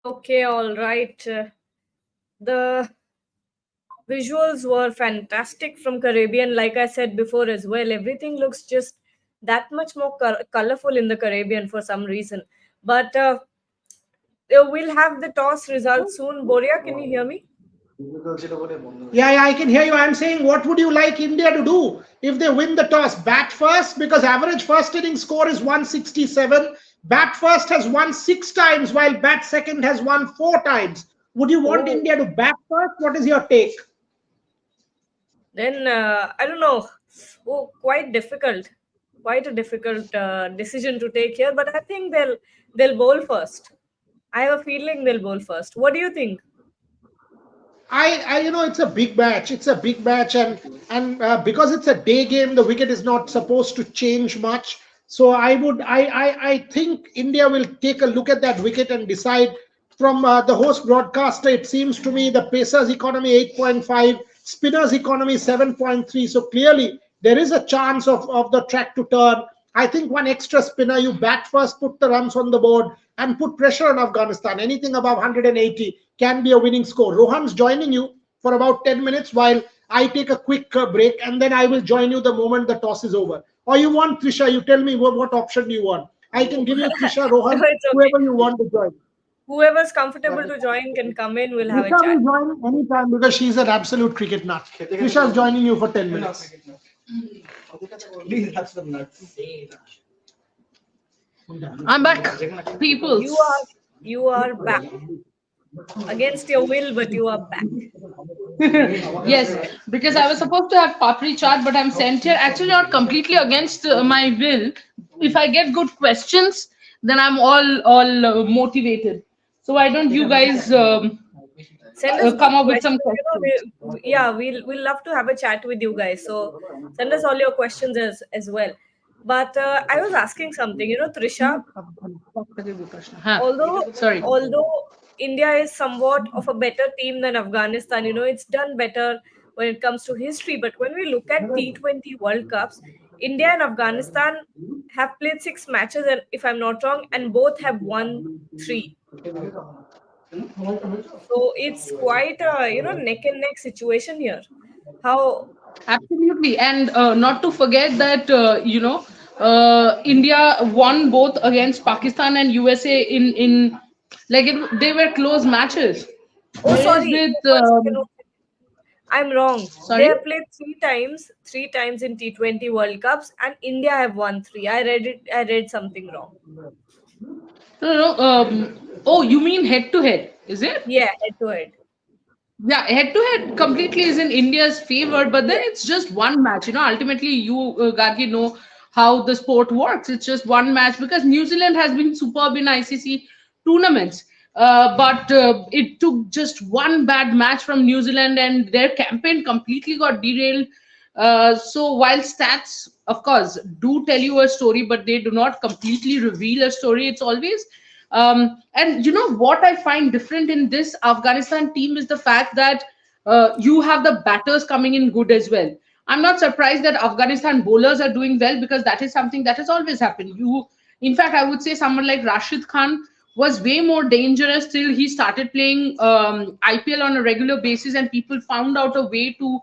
Okay, all right. The visuals were fantastic from Caribbean. Like I said before as well, everything looks just that much more colorful in the Caribbean for some reason. But we'll have the toss results soon. Boria, can you hear me? Yeah, I can hear you. I'm saying, what would you like India to do if they win the toss? Bat first, because average first inning score is 167. Bat first has won 6 times, while bat second has won 4 times. Would you want Oh. India to bat first? What is your take? Then I don't know. Oh, quite difficult. Quite a difficult decision to take here. But I think they'll bowl first. I have a feeling they'll bowl first. What do you think? It's a big match. It's a big match, and because it's a day game, the wicket is not supposed to change much. So I think India will take a look at that wicket and decide. From the host broadcaster, it seems to me the Pacers economy 8.5, spinners economy 7.3. So clearly there is a chance of the track to turn. I think one extra spinner, you bat first, put the runs on the board, and put pressure on Afghanistan. Anything above 180 can be a winning score. Rohan's joining you for about 10 minutes while I take a quick break, and then I will join you the moment the toss is over. Or you want Trisha? You tell me what option do you want. I can give you Trisha, Rohan, No, it's okay. whoever you want to join. Whoever's comfortable to join can come in. We'll have a Trisha chat. will join anytime because she's an absolute cricket nut. Trisha is joining you for 10 minutes. Please have some nuts. I'm back, people. You are back. Against your will, but you are back. Yes, because I was supposed to have papri chaat, but I'm sent here. Actually, not completely against my will. If I get good questions, then I'm all motivated. So why don't you guys Send us come good up with some questions. questions? We'll love to have a chat with you guys. So send us all your questions as well. But I was asking something. Trisha, Huh. although Sorry. although India is somewhat of a better team than Afghanistan, it's done better when it comes to history. But when we look at T20 World Cups, India and Afghanistan have played 6 matches, and if I'm not wrong, and both have won 3. So it's quite a neck and neck situation here. How? Absolutely, and not to forget that India won both against Pakistan and USA in like they were close matches. Oh, Whereas sorry. with 1 second. I'm wrong. They sorry, have played three times in T20 World Cups, and India have won 3. I read it. I read something wrong. no. Oh, you mean head to head? Is it? Yeah, head to head. Yeah, head to head completely is in India's favor, but then Yeah. it's just one match. Ultimately, you, Gargi, know how the sport works. It's just one match because New Zealand has been superb in ICC tournaments. But it took just one bad match from New Zealand and their campaign completely got derailed. So while stats, of course, do tell you a story, but they do not completely reveal a story. It's always and what I find different in this Afghanistan team is the fact that you have the batters coming in good as well. I'm not surprised that Afghanistan bowlers are doing well because that is something that has always happened. In fact, I would say someone like Rashid Khan was way more dangerous till he started playing IPL on a regular basis, and people found out a way to,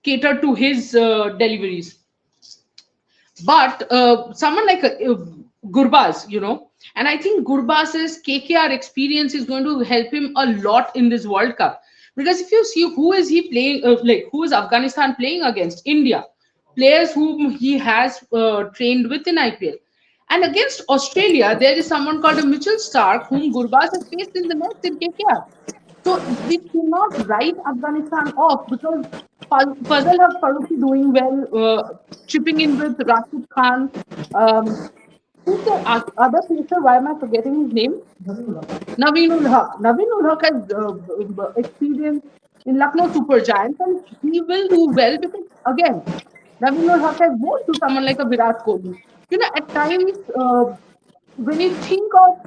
cater to his deliveries. But someone like Gurbaz, and I think Gurbaz's KKR experience is going to help him a lot in this World Cup. Because if you see who is he playing, who is Afghanistan playing against? India, players whom he has trained with in IPL. And against Australia, there is someone called a Mitchell Stark, whom Gurbaz has faced in the match in KKR. So we cannot write Afghanistan off because Fazal have Faruqi doing well, chipping in with Rashid Khan. Who's the other placer? Why am I forgetting his name? Naveenul Haq. Naveenul Haq has experience in Lucknow Super Giants, and he will do well because again, Naveenul Haq has bowled to someone like a Virat Kohli. At times when you think of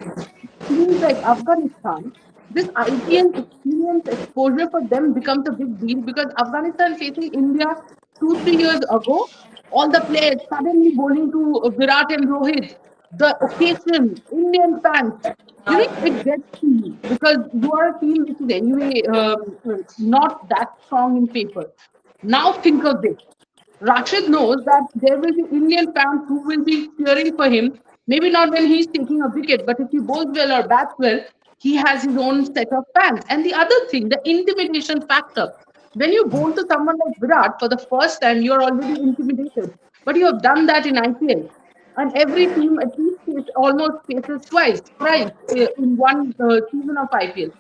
teams like Afghanistan, this IPL experience exposure for them becomes a big deal because Afghanistan facing India 2-3 years ago, all the players suddenly bowling to Virat and Rohit, the occasion, Indian fans, it gets to you because you are a team which is anyway not that strong in paper. Now think of this. Rashid knows that there will be Indian fans who will be cheering for him Maybe not when he's taking a wicket, but if he bowls well or bats well, he has his own set of fans. And the other thing, the intimidation factor. When you bowl to someone like Virat for the first time, you're already intimidated. But you have done that in IPL. And every team at least almost faces twice, thrice in one season of IPL.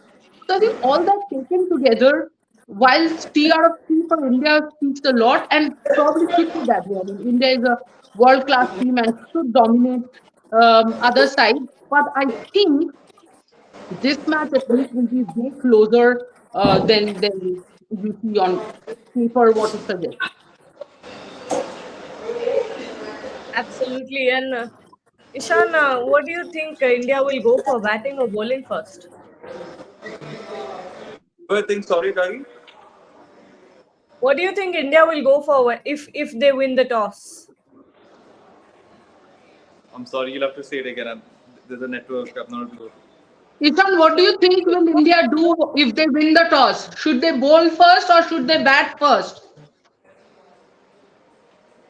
So I think all that taken together, whilst T out of T for India speaks a lot, and probably should be that way. I mean, India is a world class team and should dominate other side. But I think this match at least will be way closer than we see on paper what it suggests. Absolutely. And Ishan, what do you think India will go for, batting or bowling first? I think, sorry, Kagi. What do you think India will go for if they win the toss? I'm sorry, you'll have to say it again. There's a network. I'm not able to. Ishan, what do you think will India do if they win the toss? Should they bowl first or should they bat first?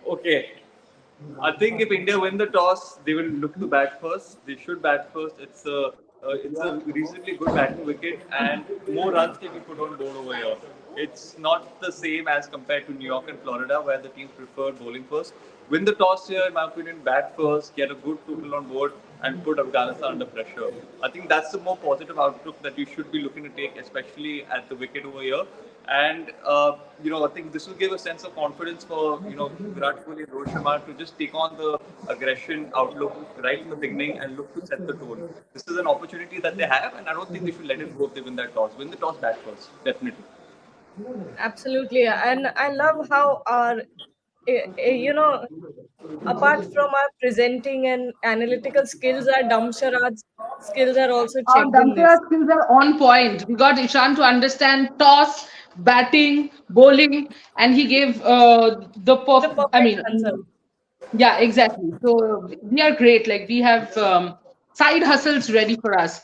Okay. I think if India win the toss, they will look to bat first. They should bat first. It's a reasonably good batting wicket, and more runs can be put on board over here. It's not the same as compared to New York and Florida, where the teams prefer bowling first. Win the toss here, in my opinion, bat first, get a good total on board, and put Afghanistan under pressure. I think that's the more positive outlook that you should be looking to take, especially at the wicket over here. And I think this will give a sense of confidence for Virat Kohli and Rohit Sharma to just take on the aggression outlook right in the beginning and look to set the tone. This is an opportunity that they have, and I don't think they should let it go if they win that toss. Win the toss, bat first, definitely. Absolutely. And I love how our, apart from our presenting and analytical skills, our Damsharad's skills are also Our checked in this. Dampera skills are on point. We got Ishan to understand toss, batting, bowling, and he gave The perfect answer. yeah, exactly. So we are great. Like we have side hustles ready for us.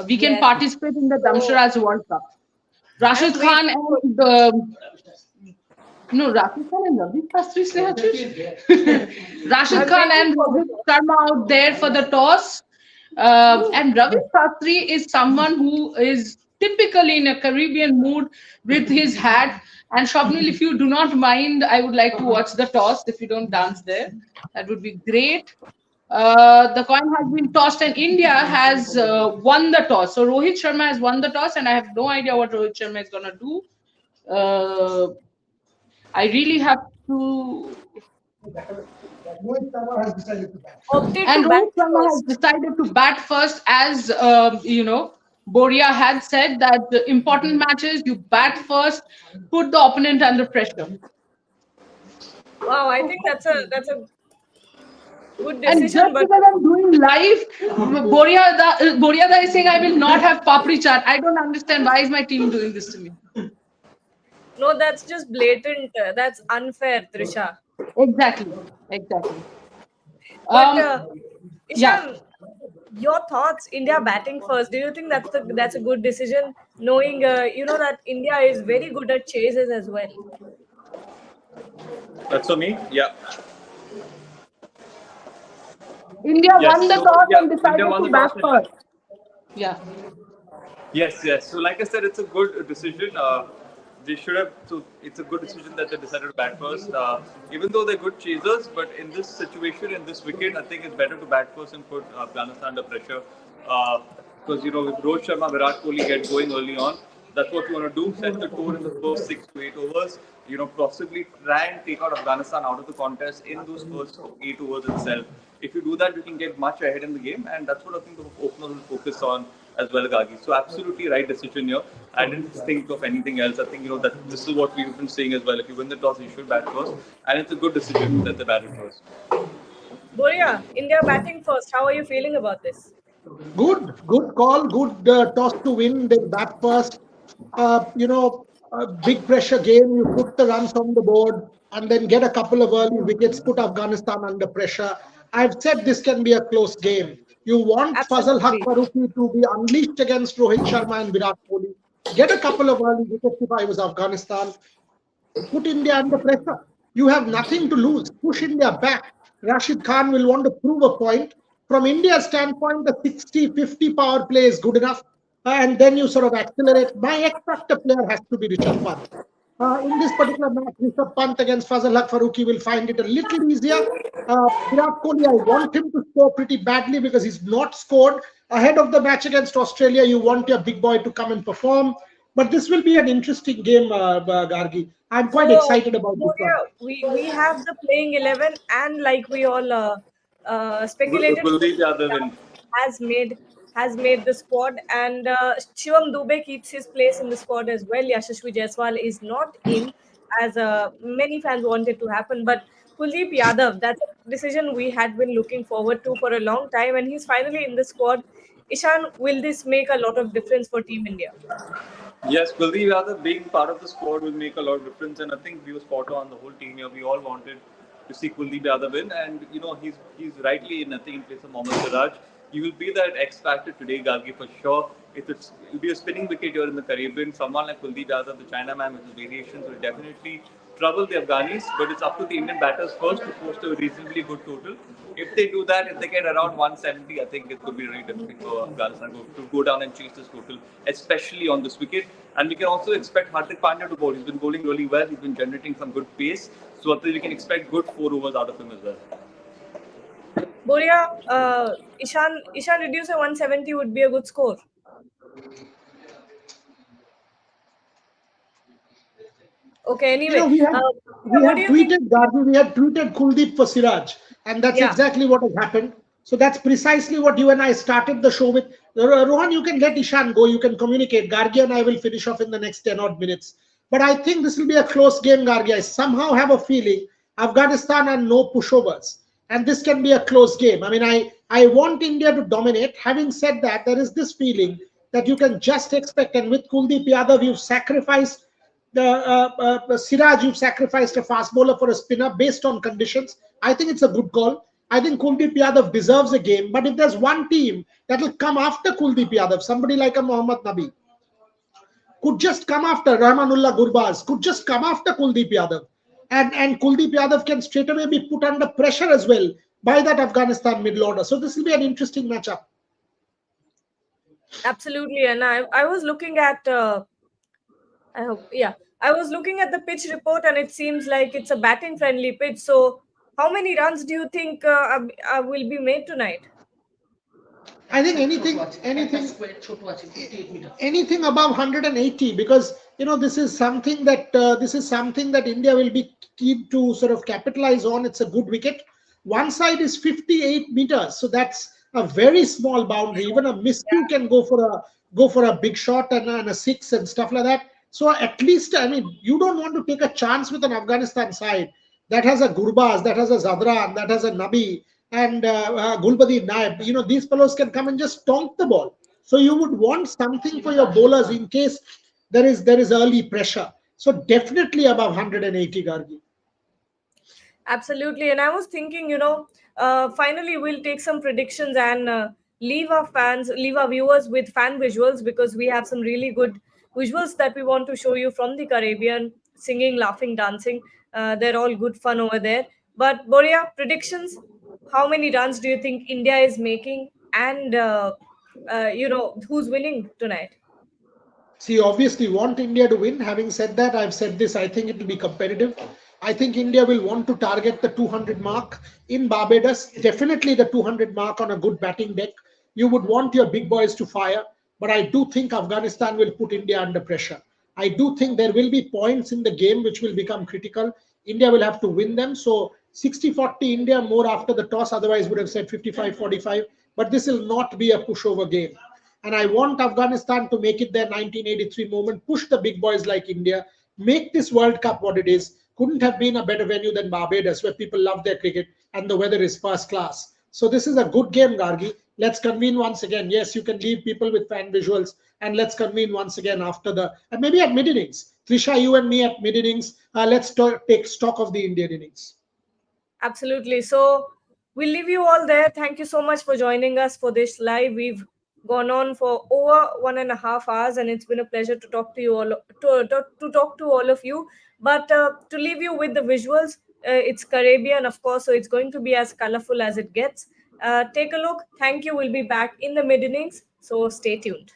We can Yes. participate in the So Damsharaz World Cup. Rashid I'm Khan waiting for. and no, Rashid Khan and Ravi Shastri se Rashid I'm Khan waiting and for. Rohit Sharma out there for the toss. And Ravi Shastri is someone who is typically in a Caribbean mood with his hat. And Shobnil, if you do not mind, I would like to watch the toss if you don't dance there. That would be great. The coin has been tossed and India has won the toss. So Rohit Sharma has won the toss and I have no idea what Rohit Sharma is going to do. I really have to. Opted And to bat Rohit Sharma has first. decided to bat first, as Boria had said that the important matches you bat first, put the opponent under pressure. Wow, I think that's a good And decision. just But because I'm doing live, Boria is saying I will not have papri chaat. I don't understand why is my team doing this to me. no, that's just blatant. That's unfair, Trisha. Exactly. But Yeah. Ishan, your thoughts? India batting first. Do you think that's a good decision? Knowing that India is very good at chases as well. That's for me. Yeah. India won the So toss yeah, and India decided won to the bat toss. first. Yeah. Yes. So like I said, it's a good decision. They should have. So it's a good decision that they decided to bat first. Even though they're good chasers, but in this situation, in this wicket, I think it's better to bat first and put Afghanistan under pressure. Because with Rohit Sharma, Virat Kohli get going early on, that's what you want to do. Set the tone in the first 6 to 8 overs. Possibly try and take out Afghanistan out of the contest in those first 8 overs itself. If you do that, you can get much ahead in the game, and that's what I think the openers will focus on as well, Gagi. So absolutely right decision here. I didn't think of anything else. I think that this is what we've been saying as well. If you win the toss, you should bat first, and it's a good decision that they batted first. Boria, India batting first. How are you feeling about this? Good call. Good toss to win. They bat first. A big pressure game. You put the runs on the board and then get a couple of early wickets. Put Afghanistan under pressure. I've said this can be a close game. You want Fazal Haq Absolutely. Farooqi to be unleashed against Rohit Sharma and Virat Kohli. Get a couple of early wickets if I was Afghanistan. Put India under pressure. You have nothing to lose. Push India back. Rashid Khan will want to prove a point. From India's standpoint, the 60-50 power play is good enough. And then you sort of accelerate. My X factor player has to be Rishabh Pant. In this particular match, Rishabh Pant against Fazal Haq Faruqi will find it a little easier. Virat Kohli, I want him to score pretty badly because he's not scored. Ahead of the match against Australia, you want your big boy to come and perform. But this will be an interesting game, Gargi. I'm quite So, excited about this one. Moria, we have the playing 11, and like we all speculated, Kuldeep Yadav in. has made has made the squad, and Shivam Dubey keeps his place in the squad as well. Yashasvi Jaiswal is not in, as many fans wanted to happen, but Kuldeep Yadav, that's a decision we had been looking forward to for a long time, and he's finally in the squad. Ishan, will this make a lot of difference for Team India? Yes, Kuldeep Yadav being part of the squad will make a lot of difference, and I think we were spot on the whole team here. We all wanted to see Kuldeep Yadav win, and he's rightly in, I think, in place of Mohammad Siraj. He will be that X factor today, Gargi, for sure. It'll be a spinning wicket here in the Caribbean. Someone like Kuldeep Yadav, the Chinaman with his variations, will definitely trouble the Afghanis, but it's up to the Indian batters first to post a reasonably good total. If they do that, if they get around 170, I think it could be really difficult for Afghanistan to go down and chase this total, especially on this wicket. And we can also expect Hardik Pandya to bowl. He's been bowling really well. He's been generating some good pace. So I think we can expect good 4 overs out of him as well. Boria, Ishan, did you say 170 would be a good score? Okay, anyway. We had tweeted Kuldeep for Siraj, and that's exactly what has happened. So that's precisely what you and I started the show with. Rohan, you can let Ishan go. You can communicate. Gargi and I will finish off in the next 10 odd minutes. But I think this will be a close game, Gargi. I somehow have a feeling Afghanistan are no pushovers. And this can be a close game. I mean, I want India to dominate. Having said that, there is this feeling that you can just expect. And with Kuldeep Yadav, you've sacrificed Siraj, you've sacrificed a fast bowler for a spinner based on conditions. I think it's a good call. I think Kuldeep Yadav deserves a game. But if there's one team that will come after Kuldeep Yadav, somebody like a Mohammad Nabi, could just come after Rahmanullah Gurbaz, could just come after Kuldeep Yadav. And Kuldeep Yadav can straight away be put under pressure as well by that Afghanistan middle order. So this will be an interesting matchup. Absolutely. And I was looking at, I was looking at the pitch report, and it seems like it's a batting friendly pitch. So how many runs do you think will be made tonight? I think anything above 180, because this is something that India will be keen to sort of capitalize on. It's a good wicket. One side is 58 meters, so that's a very small boundary. Even a miscue can go for a big shot and a six and stuff like that. So at least, I mean, you don't want to take a chance with an Afghanistan side that has a Gurbaz, that has a Zadran, that has a Nabi, and Gulbadi Naib. These fellows can come and just stomp the ball. So you would want something for your bowlers in case there is early pressure. So definitely above 180, Gargi. Absolutely. And I was thinking, finally we'll take some predictions and leave our viewers with fan visuals, because we have some really good visuals that we want to show you from the Caribbean, singing, laughing, dancing. They're all good fun over there. But Boria, predictions? How many runs do you think India is making? And, who's winning tonight? See, obviously want India to win. Having said that, I've said this, I think it will be competitive. I think India will want to target the 200 mark in Barbados. Definitely the 200 mark on a good batting deck. You would want your big boys to fire. But I do think Afghanistan will put India under pressure. I do think there will be points in the game which will become critical. India will have to win them. So 60-40 India, more after the toss. Otherwise would have said 55-45. But this will not be a pushover game. And I want Afghanistan to make it their 1983 moment, push the big boys like India, make this World Cup what it is. Couldn't have been a better venue than Barbados, where people love their cricket and the weather is first class. So this is a good game, Gargi. Let's convene once again. Yes, you can leave people with fan visuals, and let's convene once again after and maybe at mid-innings. Trisha, you and me at mid-innings. Let's take stock of the Indian innings. Absolutely. So we'll leave you all there. Thank you so much for joining us for this live. We've gone on for over 1.5 hours, and it's been a pleasure to talk to you all, to talk to all of you. But to leave you with the visuals, it's Caribbean, of course, so it's going to be as colorful as it gets. Take a look. Thank you. We'll be back in the mid innings, so stay tuned.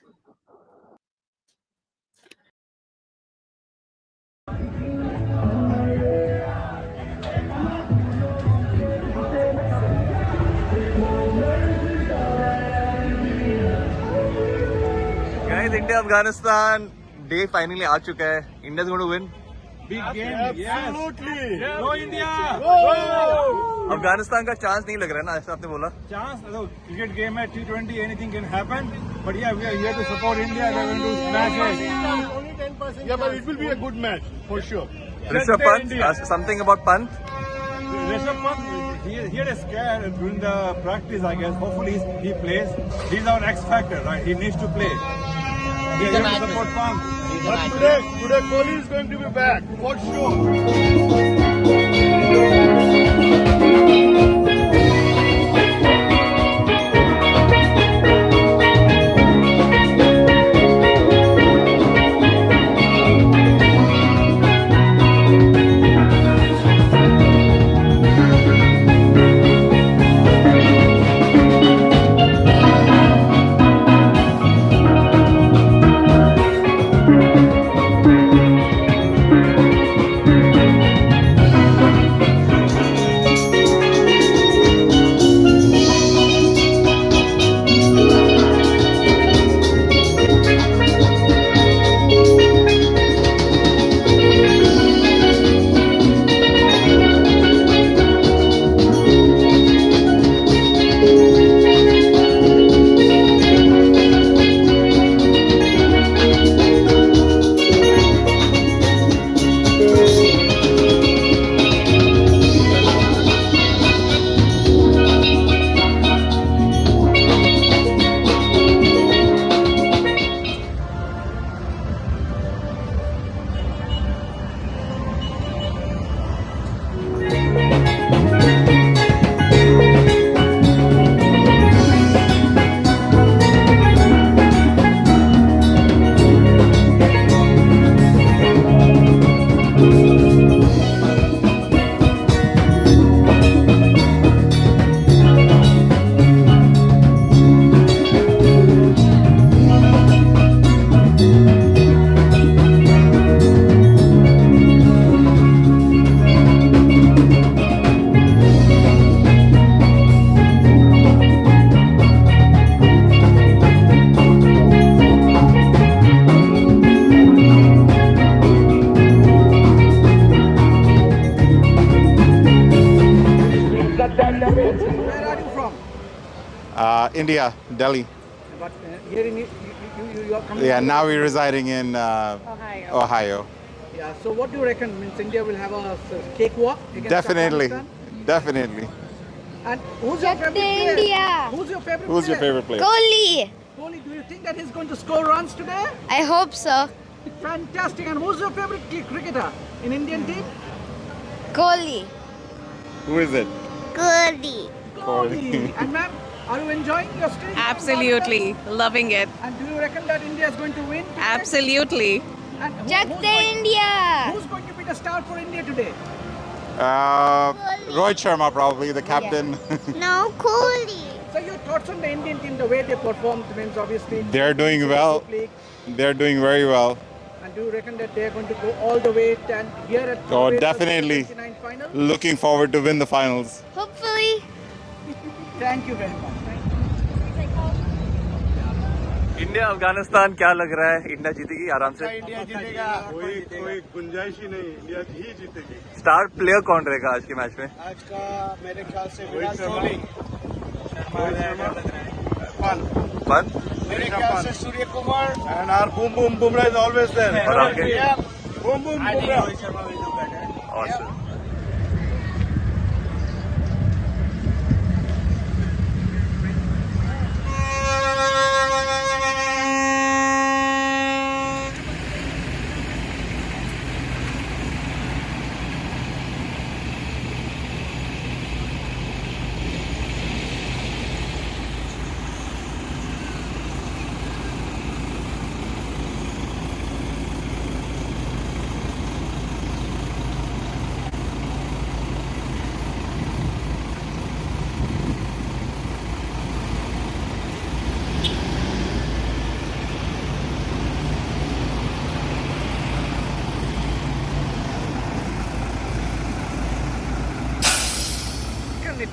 Guys, India Afghanistan day finally आ चुका है. India's going to win. Big game. Absolutely. Go India. Afghanistan का chance नहीं लग रहा है ना, ऐसा आपने बोला. Chance. Cricket game है T20. Anything can happen. But yeah, we are here to support India. We are going to smash it. Only 10%. Yeah, but it will be a good match for sure. Rishabh Pant, something about Pant. Rishabh Pant, he had a scare during the practice, I guess. Hopefully he plays. He's our X factor, right? He needs to play. We are here to support Pant. But today Kohli is going to be back for sure. Where are you from? India, Delhi. But here in you are coming. Yeah, to- now we're residing in Ohio. Yeah. So what do you reckon? Means India will have a cakewalk against Definitely, Afghanistan? definitely. And who's your favorite player? India. Who's your favorite Who's your player? favorite player? Kohli. Kohli, do you think that he's going to score runs today? I hope so. Fantastic. And who's your favorite cricketer in Indian team? Kohli. Who is it? Kohli. Kohli. And ma'am, are you enjoying your stay? in Absolutely, loving it. Afghanistan? And do you reckon that India is going to win? today? Absolutely. And India. who's going to be the star for India today? Rohit Sharma, probably the captain. No, Kohli. So your thoughts on the Indian team, the way they performed, means obviously They're doing well. League. They're doing very well. And do you reckon that they're going to go all the way and here at Oh, the definitely. 29 final? Looking forward to win the finals. Hopefully. Thank you very much. India Afghanistan क्या लग रहा है? India जीतेगी आराम से. India जीतेगा. कोई गुंजाइश ही नहीं. इंडिया ही जीतेगी. स्टार प्लेयर कौन रहेगा आज के मैच में? आज का मेरे ख्याल से विराट कोहली. पंत. मेरे ख्याल से Surya Kumar. And our boom boom Bumrah is always there. और आपके? Yeah. Boom boom Bumrah. Awesome.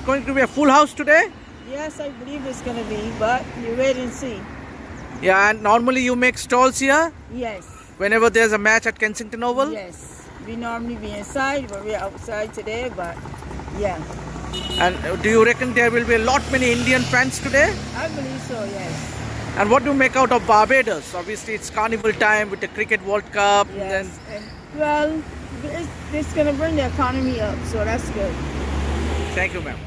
going to be a full house today? Yes, I believe it's going to be, but you wait and see. Yeah, and normally you make stalls here Yes. whenever there's a match at Kensington Oval? Yes. We normally be inside, but we're outside today, but yeah. And do you reckon there will be a lot many Indian fans today? I believe so, yes. And what do you make out of Barbados? Obviously, it's carnival time with the Cricket World Cup. Yes. And, well, it's going to bring the economy up, so that's good. Thank you, ma'am.